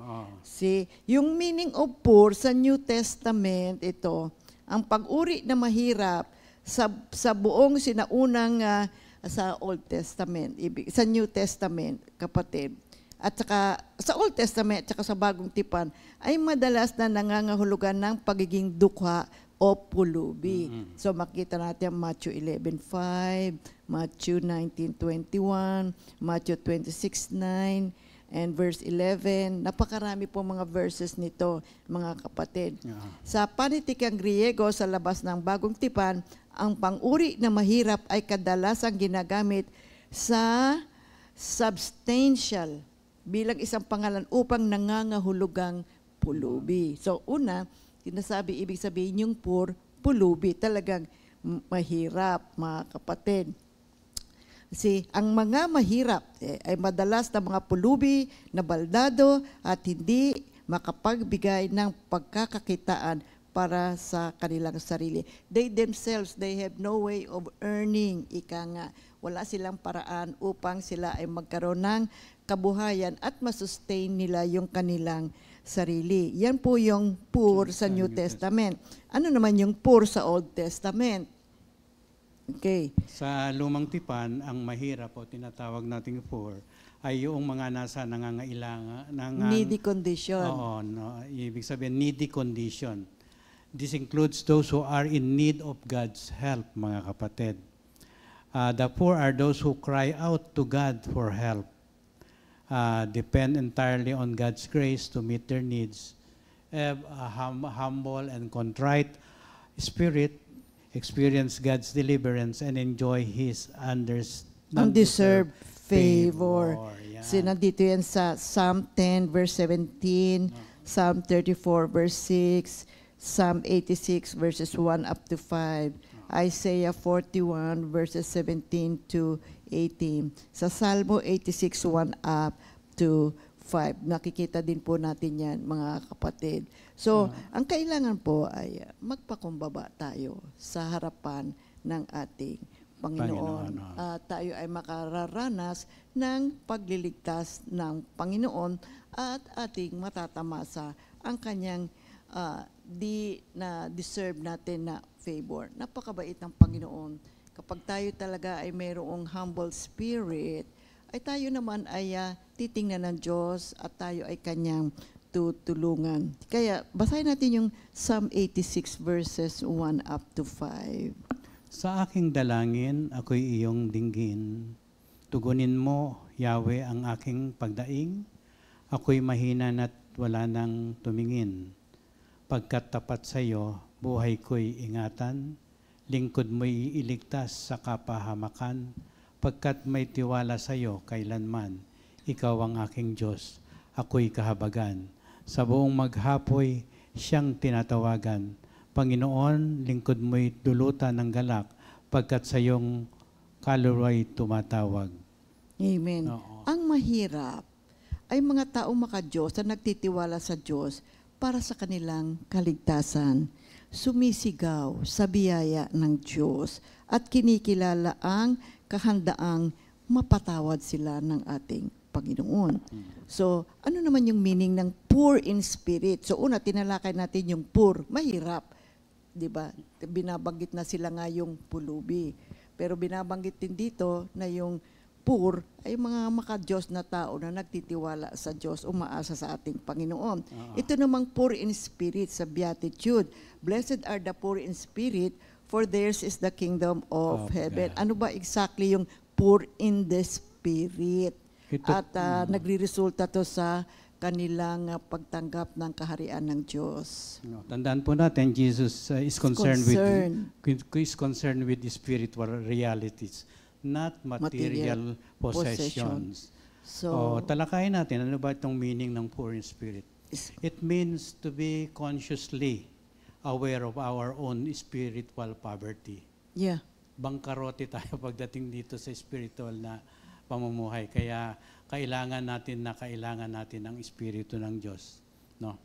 See, yung meaning of poor sa New Testament, ito, ang pag-uri na mahirap sa buong sinaunang sa Old Testament, sa New Testament, kapatid, at saka sa Old Testament at saka sa Bagong Tipan, ay madalas na nangangahulugan ng pagiging dukha o pulubi. So makita natin Matthew 11:5, Matthew 19:21, Matthew 26:9, and verse 11. Napakarami po mga verses nito, mga kapatid. Sa panitikang Griego sa labas ng Bagong Tipan, ang pang-uri na mahirap ay kadalasang ginagamit sa substantial bilang isang pangalan upang nangangahulugang pulubi. So una, sinasabi, ibig sabihin yung poor, pulubi, talagang mahirap, mga kapatid. Kasi ang mga mahirap ay madalas na mga pulubi na baldado at hindi makapagbigay ng pagkakakitaan para sa kanilang sarili. They themselves, they have no way of earning, ika nga. Wala silang paraan upang sila ay magkaroon ng kabuhayan at masustain nila yung kanilang sarili. Yan po yung poor sa New Testament. Ano naman yung poor sa Old Testament? Okay. Sa Lumang Tipan, ang mahirap o tinatawag nating poor ay yung mga nasa nangangailangan. Needy condition. Oo, ibig sabihin needy condition. This includes those who are in need of God's help, mga kapatid. The poor are those who cry out to God for help, depend entirely on God's grace to meet their needs, have a humble and contrite spirit, experience God's deliverance, and enjoy His undeserved favor. Yeah. So, nandito yan sa Psalm 10, verse 17, Psalm 34, verse 6, Psalm 86, verses 1 up to 5, Isaiah 41, verses 17 to 18. Sa Salmo 86, 1 up to 5. Nakikita din po natin yan, mga kapatid. So, ang kailangan po ay magpakumbaba tayo sa harapan ng ating Panginoon. Tayo ay makararanas ng pagliligtas ng Panginoon at ating matatamasa ang kanyang di na deserve natin na favor. Napakabait ng Panginoon. Kapag tayo talaga ay mayroong humble spirit, ay tayo naman ay titingnan ng Diyos at tayo ay kanyang tutulungan. Kaya basahin natin yung Psalm 86 verses 1 up to 5. Sa aking dalangin, ako'y iyong dinggin. Tugunin mo, Yahweh, ang aking pagdaing. Ako'y mahina na't wala nang tumingin. Pagkat tapat sa iyo, buhay ko'y ingatan. Lingkod mo'y iligtas sa kapahamakan. Pagkat may tiwala sa iyo kailanman, ikaw ang aking Diyos, ako'y kahabagan. Sa buong maghapoy, siyang tinatawagan. Panginoon, lingkod mo'y dulutan ng galak, pagkat sa iyong kaluluwa'y tumatawag. Amen. Oo. Ang mahirap ay mga taong maka-Diyos na nagtitiwala sa Diyos para sa kanilang kaligtasan. Sumisigaw sa biyaya ng Diyos at kinikilala ang kahandaang mapatawad sila ng ating Panginoon. So, ano naman yung meaning ng poor in spirit? So, una, tinalakay natin yung poor, mahirap. Diba? Binabanggit na sila nga yung pulubi. Pero binabanggit din dito na yung poor ay mga maka-Diyos na tao na nagtitiwala sa Diyos, umaasa sa ating Panginoon. Ito namang poor in spirit sa Beatitude. Blessed are the poor in spirit, for theirs is the kingdom of heaven. God. Ano ba exactly yung poor in the spirit? Ito, At nagre-resulta to sa kanilang pagtanggap ng kaharian ng Diyos. No, tandaan po natin, Jesus is concerned with the spiritual realities, not material possessions. So, Talakayin natin, ano ba itong meaning ng poor in spirit? is- It means to be consciously aware of our own spiritual poverty. yeah. Bangkarote tayo pagdating dito sa spiritual na pamumuhay. Kaya kailangan natin ang Espiritu ng Diyos. No?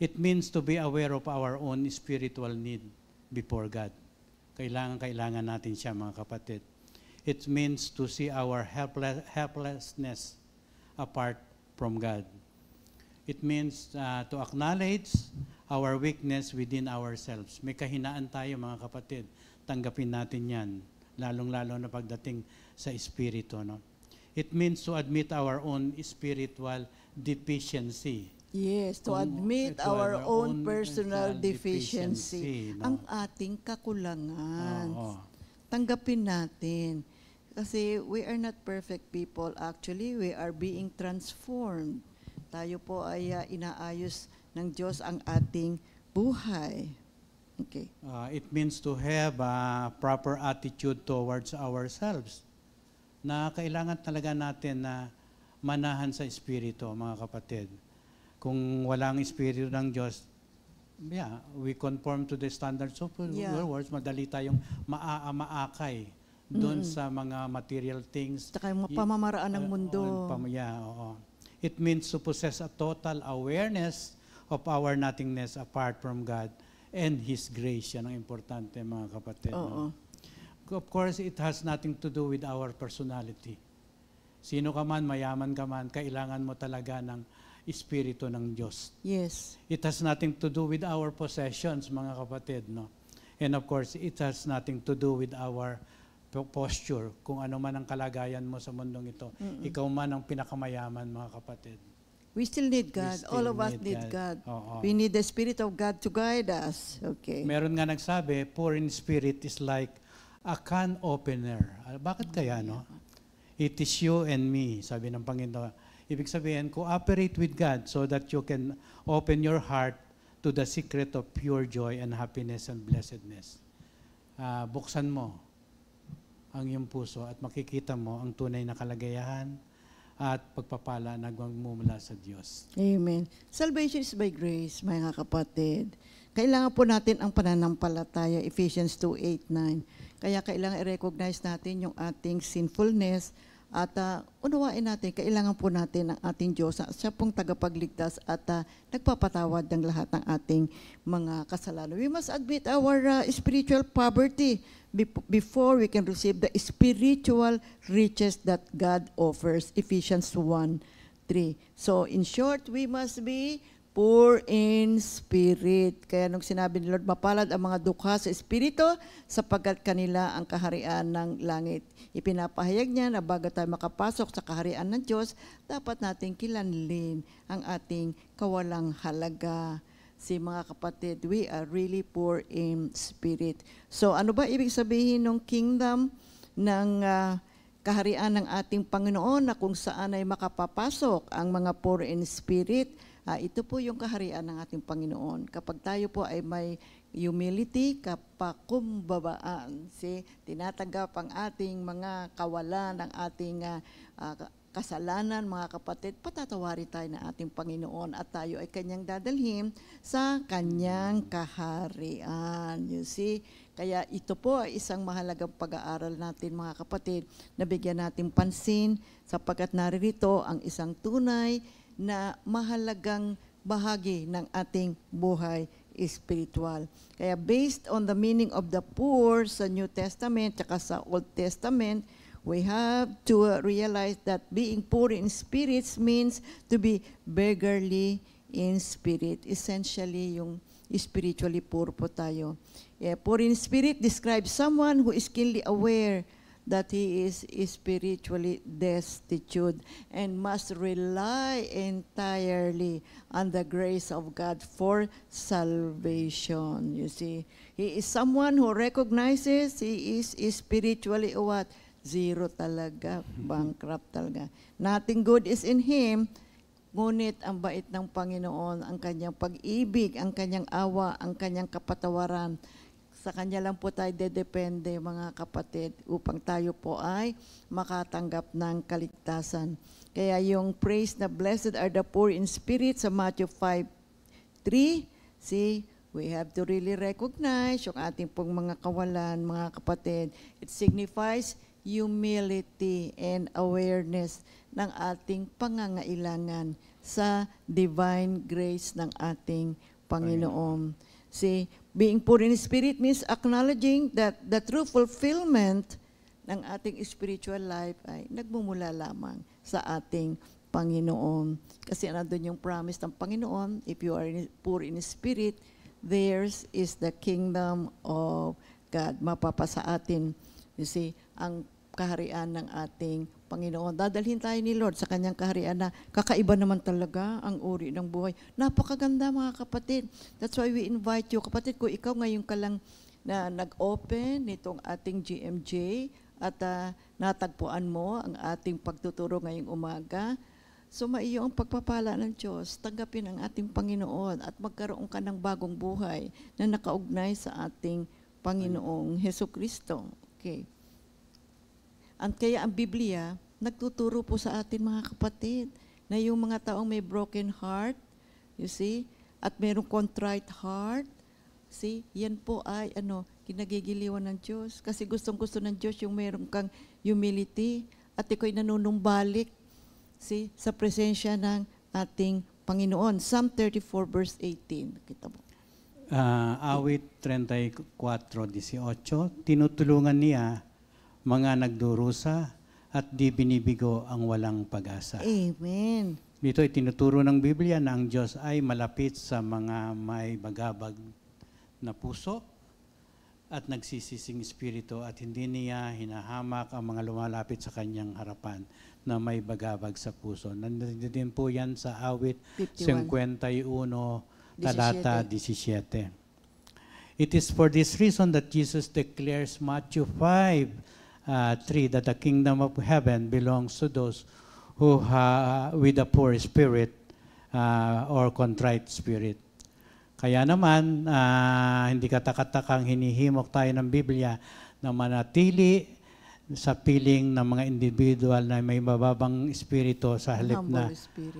It means to be aware of our own spiritual need before God. Kailangan natin siya, mga kapatid. It means to see our helplessness apart from God. It means to acknowledge our weakness within ourselves. May kahinaan tayo, mga kapatid. Tanggapin natin yan, lalong-lalo na pagdating sa Espiritu. No? It means to admit our own spiritual deficiency. Yes, to admit our own personal deficiency, no? ang ating kakulangan. Oo. Tanggapin natin. Kasi we are not perfect people. Actually, we are being transformed. Tayo po ay inaayos ng Diyos ang ating buhay. Okay. It means to have a proper attitude towards ourselves. Na kailangan talaga natin na manahan sa Espiritu, mga kapatid. Kung walang Espiritu ng Diyos, we conform to the standards of the world. Madali tayong maakay doon sa mga material things. Tsaka yung pamamaraan ng mundo. Oo. It means to possess a total awareness of our nothingness apart from God and His grace. Yan ang importante, mga kapatid. Oo. No? Of course, it has nothing to do with our personality. Sino ka man, mayaman ka man, kailangan mo talaga ng Espiritu ng Diyos. Yes. It has nothing to do with our possessions, mga kapatid. No? And of course, it has nothing to do with our posture. Kung ano man ang kalagayan mo sa mundong ito, ikaw man ang pinakamayaman, mga kapatid. We still need God. still All of us need need God. Oo. We need the Spirit of God to guide us. Okay. Meron nga nagsabi, poor in spirit is like a can opener. Bakit kaya, no? It is you and me, sabi ng Panginoon. Ibig sabihin, cooperate with God so that you can open your heart to the secret of pure joy and happiness and blessedness. Buksan mo ang iyong puso at makikita mo ang tunay na kalagayahan at pagpapala na nagmumula sa Diyos. Amen. Salvation is by grace, mga kapatid. Kailangan po natin ang pananampalataya, Ephesians 2:8-9. Kaya kailangan i-recognize natin yung ating sinfulness at unawain natin, kailangan po natin ang ating Diyos. Siya pong tagapagligtas at nagpapatawad ng lahat ng ating mga kasalanan. We must admit our spiritual poverty before we can receive the spiritual riches that God offers. Ephesians 1:3. So in short, we must be poor in spirit. Kaya nung sinabi ni Lord, mapalad ang mga dukha sa espiritu sapagkat kanila ang kaharian ng langit. Ipinapahayag niya na bago tayo makapasok sa kaharian ng Diyos, dapat nating kilanlin ang ating kawalang halaga. Si mga kapatid, we are really poor in spirit. So ano ba ibig sabihin ng kingdom ng kaharian ng ating Panginoon na kung saan ay makapapasok ang mga poor in spirit? Ito po yung kaharian ng ating Panginoon. Kapag tayo po ay may humility, kapakumbabaan, tinatanggap ang ating mga kawalan, ang ating kasalanan, mga kapatid, patatawarin tayo ng ating Panginoon at tayo ay Kanyang dadalhin sa Kanyang kaharian. You see? Kaya ito po ay isang mahalagang pag-aaral natin, mga kapatid, na bigyan natin pansin sapagkat naririto ang isang tunay na mahalagang bahagi ng ating buhay spiritual. Kaya based on the meaning of the poor sa New Testament at sa Old Testament, we have to realize that being poor in spirits means to be beggarly in spirit. Essentially, yung spiritually poor po tayo. Poor in spirit describes someone who is keenly aware that he is spiritually destitute and must rely entirely on the grace of God for salvation. You see, he is someone who recognizes he is spiritually what? Zero talaga, bankrupt talaga. Nothing good is in him. Ngunit ang bait ng Panginoon, ang kanyang pag-ibig, ang kanyang awa, ang kanyang kapatawaran, sa kanya lang po tayo dedepende, mga kapatid, upang tayo po ay makatanggap ng kaligtasan. Kaya yung praise na blessed are the poor in spirit sa Matthew 5:3, see, we have to really recognize yung ating pong mga kawalan, mga kapatid. It signifies humility and awareness ng ating pangangailangan sa divine grace ng ating Panginoon. See, being poor in spirit means acknowledging that the true fulfillment ng ating spiritual life ay nagmumula lamang sa ating Panginoon. Kasi nandun yung promise ng Panginoon, if you are poor in spirit, theirs is the kingdom of God. Mapapasa atin, you see, ang kaharian ng ating Panginoon. Dadalhin tayo ni Lord sa kanyang kaharian na kakaiba naman talaga ang uri ng buhay. Napakaganda, mga kapatid. That's why we invite you. Kapatid, kung ikaw ngayon ka lang na nag-open nitong ating GMJ at natagpuan mo ang ating pagtuturo ngayong umaga, sumaiyo ang pagpapala ng Diyos, tanggapin ang ating Panginoon at magkaroon ka ng bagong buhay na nakaugnay sa ating Panginoong Hesukristo. Okay. At kaya ang Biblia, nagtuturo po sa atin, mga kapatid, na yung mga taong may broken heart, you see, at mayroong contrite heart, see, yan po ay kinagigiliwan ng Diyos. Kasi gustong-gusto ng Diyos yung mayroong kang humility at iko'y nanunumbalik, see, sa presensya ng ating Panginoon. Psalm 34 verse 18. Kita mo. Awit 34:18, tinutulungan niya mga nagdurusa at di binibigo ang walang pag-asa. Amen. Dito ay tinuturo ng Biblia na ang Diyos ay malapit sa mga may bagabag na puso at nagsisising espiritu at hindi niya hinahamak ang mga lumalapit sa kanyang harapan na may bagabag sa puso. Nandito din po yan sa awit 51, talata 17. It is for this reason that Jesus declares Matthew 5:3 that the kingdom of heaven belongs to those who with a poor spirit or contrite spirit. Kaya naman, hindi katakatakang hinihimok tayo ng Biblia na manatili sa piling ng mga individual na may mababang espiritu sa halip na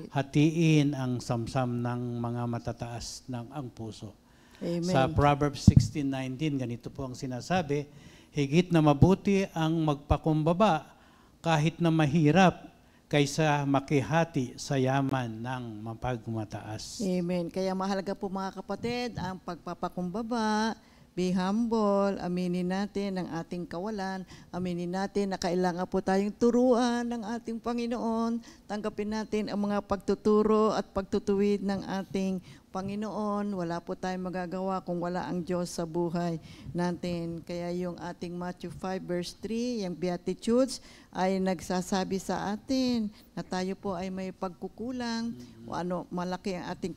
hatiin ang samsam ng mga matataas ng ang puso. Amen. Sa Proverbs 16:19, ganito po ang sinasabi, higit na mabuti ang magpakumbaba kahit na mahirap kaysa makihati sa yaman ng mapagmataas. Amen. Kaya mahalaga po, mga kapatid, ang pagpapakumbaba, be humble, aminin natin ang ating kawalan, aminin natin na kailangan po tayong turuan ng ating Panginoon, tanggapin natin ang mga pagtuturo at pagtutuwid ng ating Panginoon. Wala po tayong magagawa kung wala ang Diyos sa buhay natin. Kaya yung ating Matthew 5 verse 3, yung Beatitudes, ay nagsasabi sa atin na tayo po ay may pagkukulang, malaki ang ating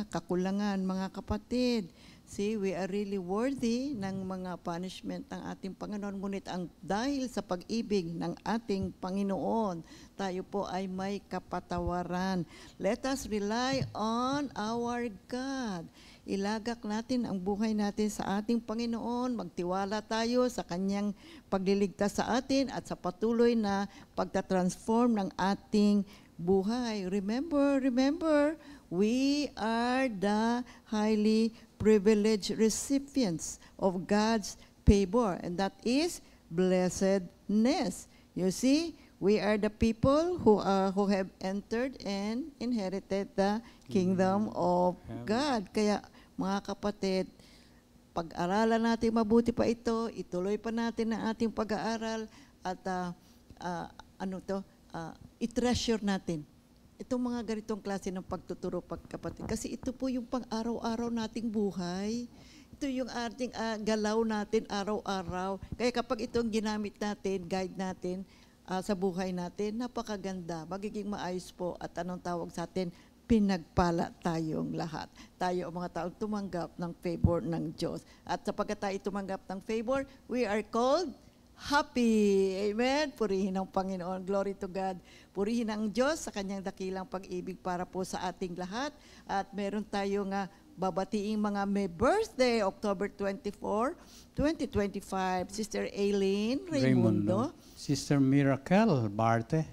kakulangan, mga kapatid. See, we are really worthy ng mga punishment ng ating Panginoon. Ngunit ang dahil sa pag-ibig ng ating Panginoon, tayo po ay may kapatawaran. Let us rely on our God. Ilagak natin ang buhay natin sa ating Panginoon. Magtiwala tayo sa Kanyang pagliligtas sa atin at sa patuloy na pagtatransform ng ating buhay. Remember, we are the highly privileged recipients of God's favor, and that is blessedness. You see, we are the people who have entered and inherited the kingdom of God. Kaya, mga kapatid, pag-aralan natin mabuti pa ito, ituloy pa natin ang ating pag-aaral at i-treasure natin itong mga ganitong klase ng pagtuturo, pagkapatid. Kasi ito po yung pang-araw-araw nating buhay. Ito yung ating galaw natin araw-araw. Kaya kapag itong ginamit natin, guide natin sa buhay natin, napakaganda. Magiging maayos po at anong tawag sa atin, pinagpala tayong lahat. Tayo ang mga taong tumanggap ng favor ng Diyos. At sapagkat tayo tumanggap ng favor, we are called happy. Amen. Purihin ang Panginoon. Glory to God. Purihin ang Diyos sa kanyang dakilang pag-ibig para po sa ating lahat. At meron tayong babatiing mga may birthday, October 24, 2025. Sister Aileen Raimundo. Sister Miracle Barte.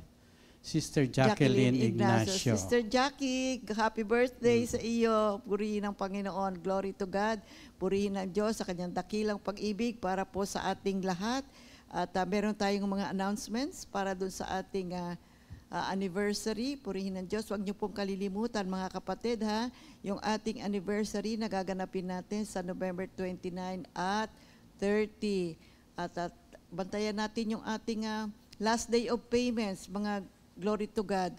Sister Jacqueline Ignacio. Sister Jackie, happy birthday sa iyo. Purihin ang Panginoon. Glory to God. Purihin ang Diyos sa kanyang dakilang pag-ibig para po sa ating lahat. At meron tayong mga announcements para dun sa ating anniversary. Purihin ang Diyos. Huwag niyo pong kalilimutan mga kapatid ha. Yung ating anniversary na gaganapin natin sa November 29 at 30. At bantayan natin yung ating last day of payments. Mga glory to God.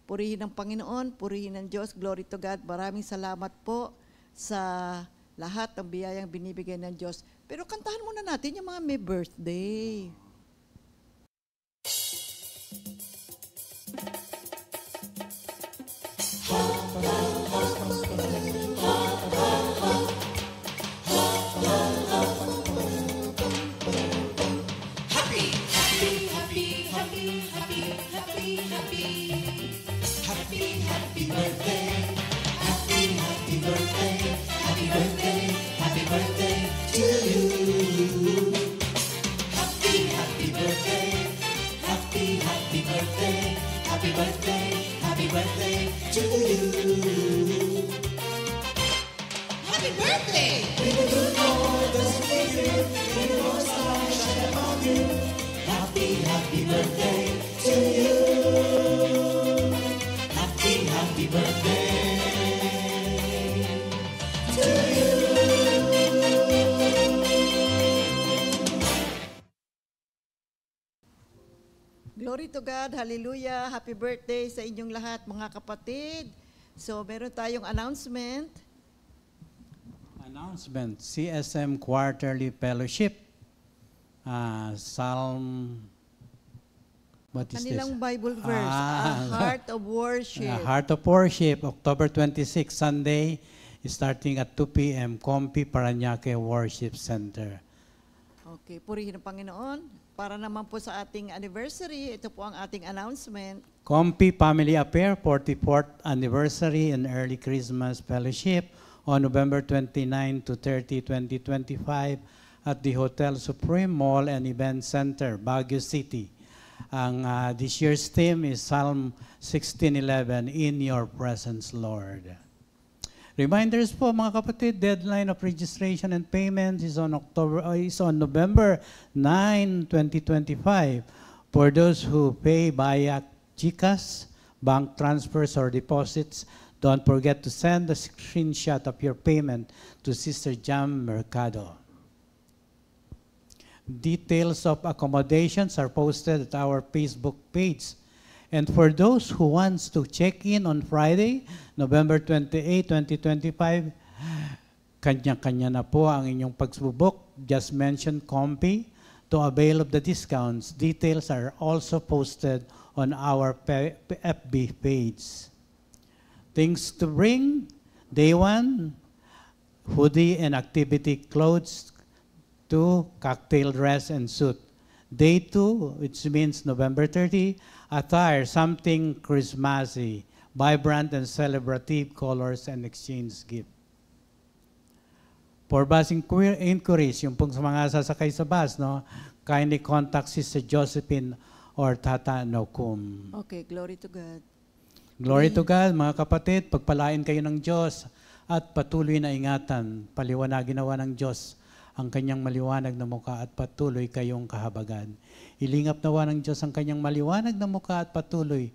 Purihin ang Panginoon, purihin ang Diyos. Glory to God. Maraming salamat po sa lahat ng biyayang binibigay ng Diyos. Pero kantahan muna natin yung mga may birthday. Glory to God, hallelujah, happy birthday sa inyong lahat mga kapatid. So meron tayong announcement. CSM Quarterly Fellowship. Psalm, what is Kanilang this? Bible verse, A Heart of Worship. Heart of Worship, October 26, Sunday, starting at 2 p.m., Compi Parañaque Worship Center. Okay, purihin ang Panginoon. Para naman po sa ating anniversary, ito po ang ating announcement. Compi Family Affair, 44th Anniversary and Early Christmas Fellowship on November 29 to 30, 2025 at the Hotel Supreme Mall and Event Center, Baguio City. This year's theme is Psalm 16:11, In Your Presence, Lord. Reminders po mga kapatid, deadline of registration and payment is on November 9, 2025. For those who pay via GCash, bank transfers or deposits, don't forget to send a screenshot of your payment to Sister Jam Mercado. Details of accommodations are posted at our Facebook page. And for those who wants to check in on Friday, November 28, 2025, kanya-kanya na po ang inyong pagsubok. Just mention Compi to avail of the discounts. Details are also posted on our FB page. Things to bring, day 1, hoodie and activity clothes, 2, cocktail dress and suit. Day 2, which means November 30, attire something Christmassy, vibrant and celebrative colors and exchange gift. For bus inquiries, yung pong sa mga sasakay sa bus, no, kindly contact Sister Josephine or Tata Nokum. Okay, glory to God. Glory to God, mga kapatid, pagpalain kayo ng Diyos at patuloy na ingatan, paliwanagin nawa ng Diyos ang kanyang maliwanag na mukha at patuloy kayong kahabagan. Ilingap nawa ng Diyos ang kanyang maliwanag na mukha at patuloy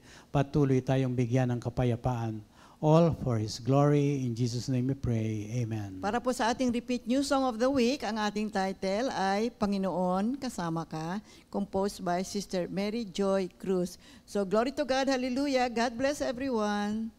tayong bigyan ng kapayapaan. All for His glory. In Jesus' name we pray. Amen. Para po sa ating repeat new song of the week, ang ating title ay Panginoon, Kasama Ka, composed by Sister Mary Joy Cruz. So glory to God, hallelujah. God bless everyone.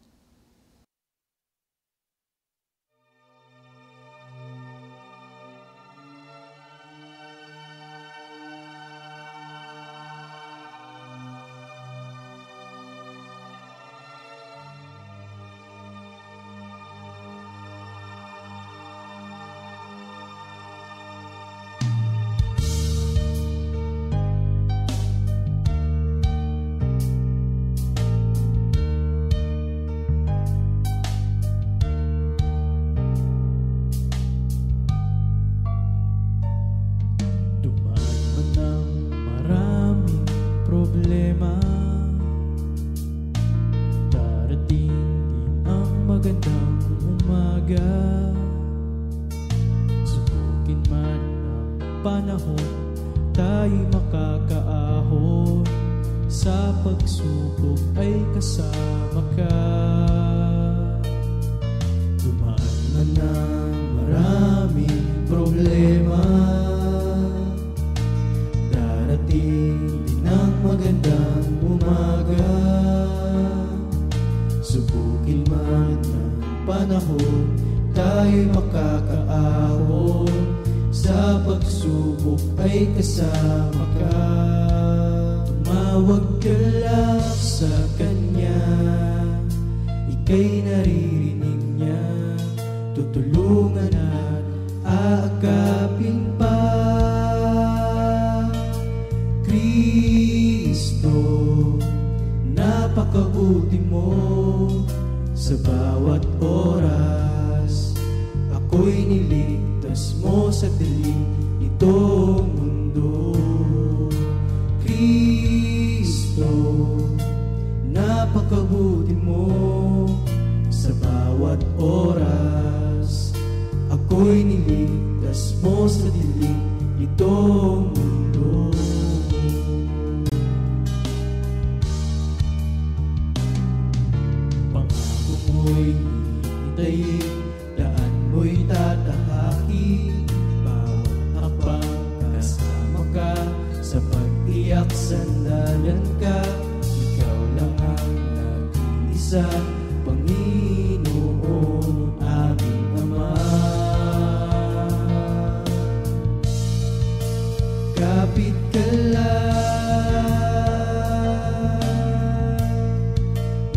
panahon tayo'y makakaahon, sa pagsubok ay kasama ka. Dumaan man ng maraming problema, darating din ang magandang umaga. Subukin man ng panahon tayo'y makakaahon, sa pagsubok ay kasama ka. Tumawag ka lang sa Kanya, ika'y naririnig niya, tutulungan at aagapin pa. Kristo, napakabuti mo, sa bawat oras ako'y niligtas mo sa dilim nitong mundo. Kristo, napakabuti mo, sa bawat oras ako'y niligtas mo sa dilim nitong mundo. Pangako mo'y hihintayin, daan mo'y tatahakin, bawat hakbang kasama ka, sa pag-iyak sandalan ka. Ikaw lang ang nag-iisa, Panginoon, aming Ama. Kapit ka lang,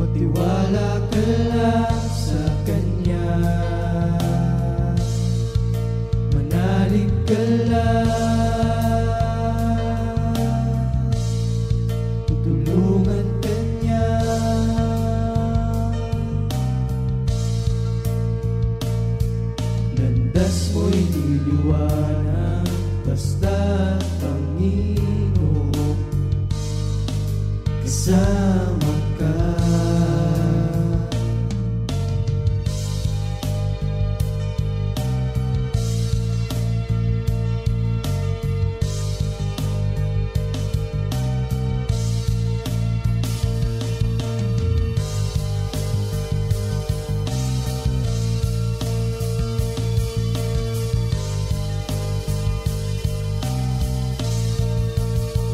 magtiwala ka lang sa Kanya, manalig ka lang, tutulungan ka niya. Landas mo'y liliwanag, basta't Panginoon kasama ka.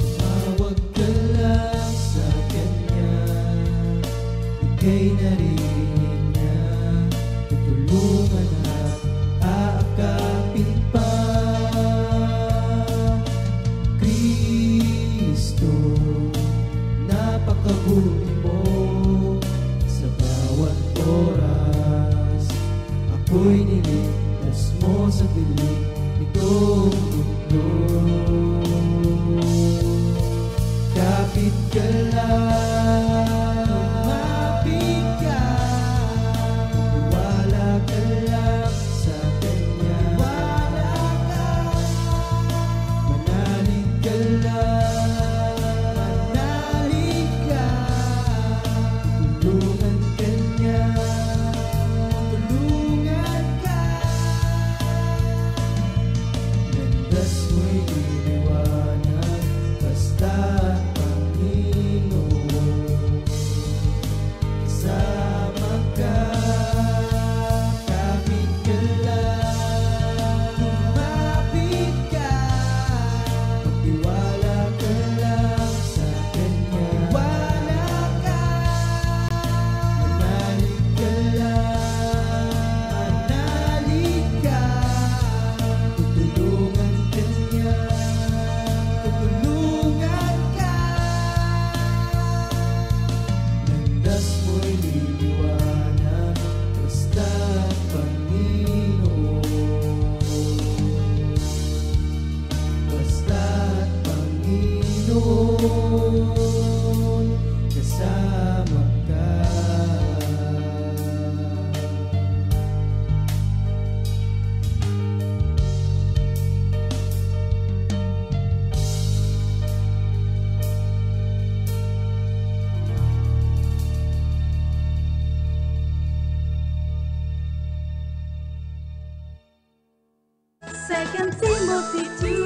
Tumawag ka lang sa Kanya, ika'y naririnig niya, tutulungan at aakapin pa. Kristo, napakabuti mo, sa bawat oras ako'y niligtas mo sa dilim nitong mundo. Kapit ka lang, lumapit ka, wala ka lang sa Kanya, wala ka, manalig ka lang, manalig ka, tulungan ka niya, tulungan ka. Landas mo'y liliwanag, basta't Panginoon kasama ka. Kapit ka lang, lumapit ka, magtiwala ka lang sa Kanya, wala ka, manalig ka lang, manalig ka, tutulungan ka niya, tutulungan ka. Landas mo'y liliwanag, basta't Panginoon, basta't Panginoon kasama ka. Second Timothy 2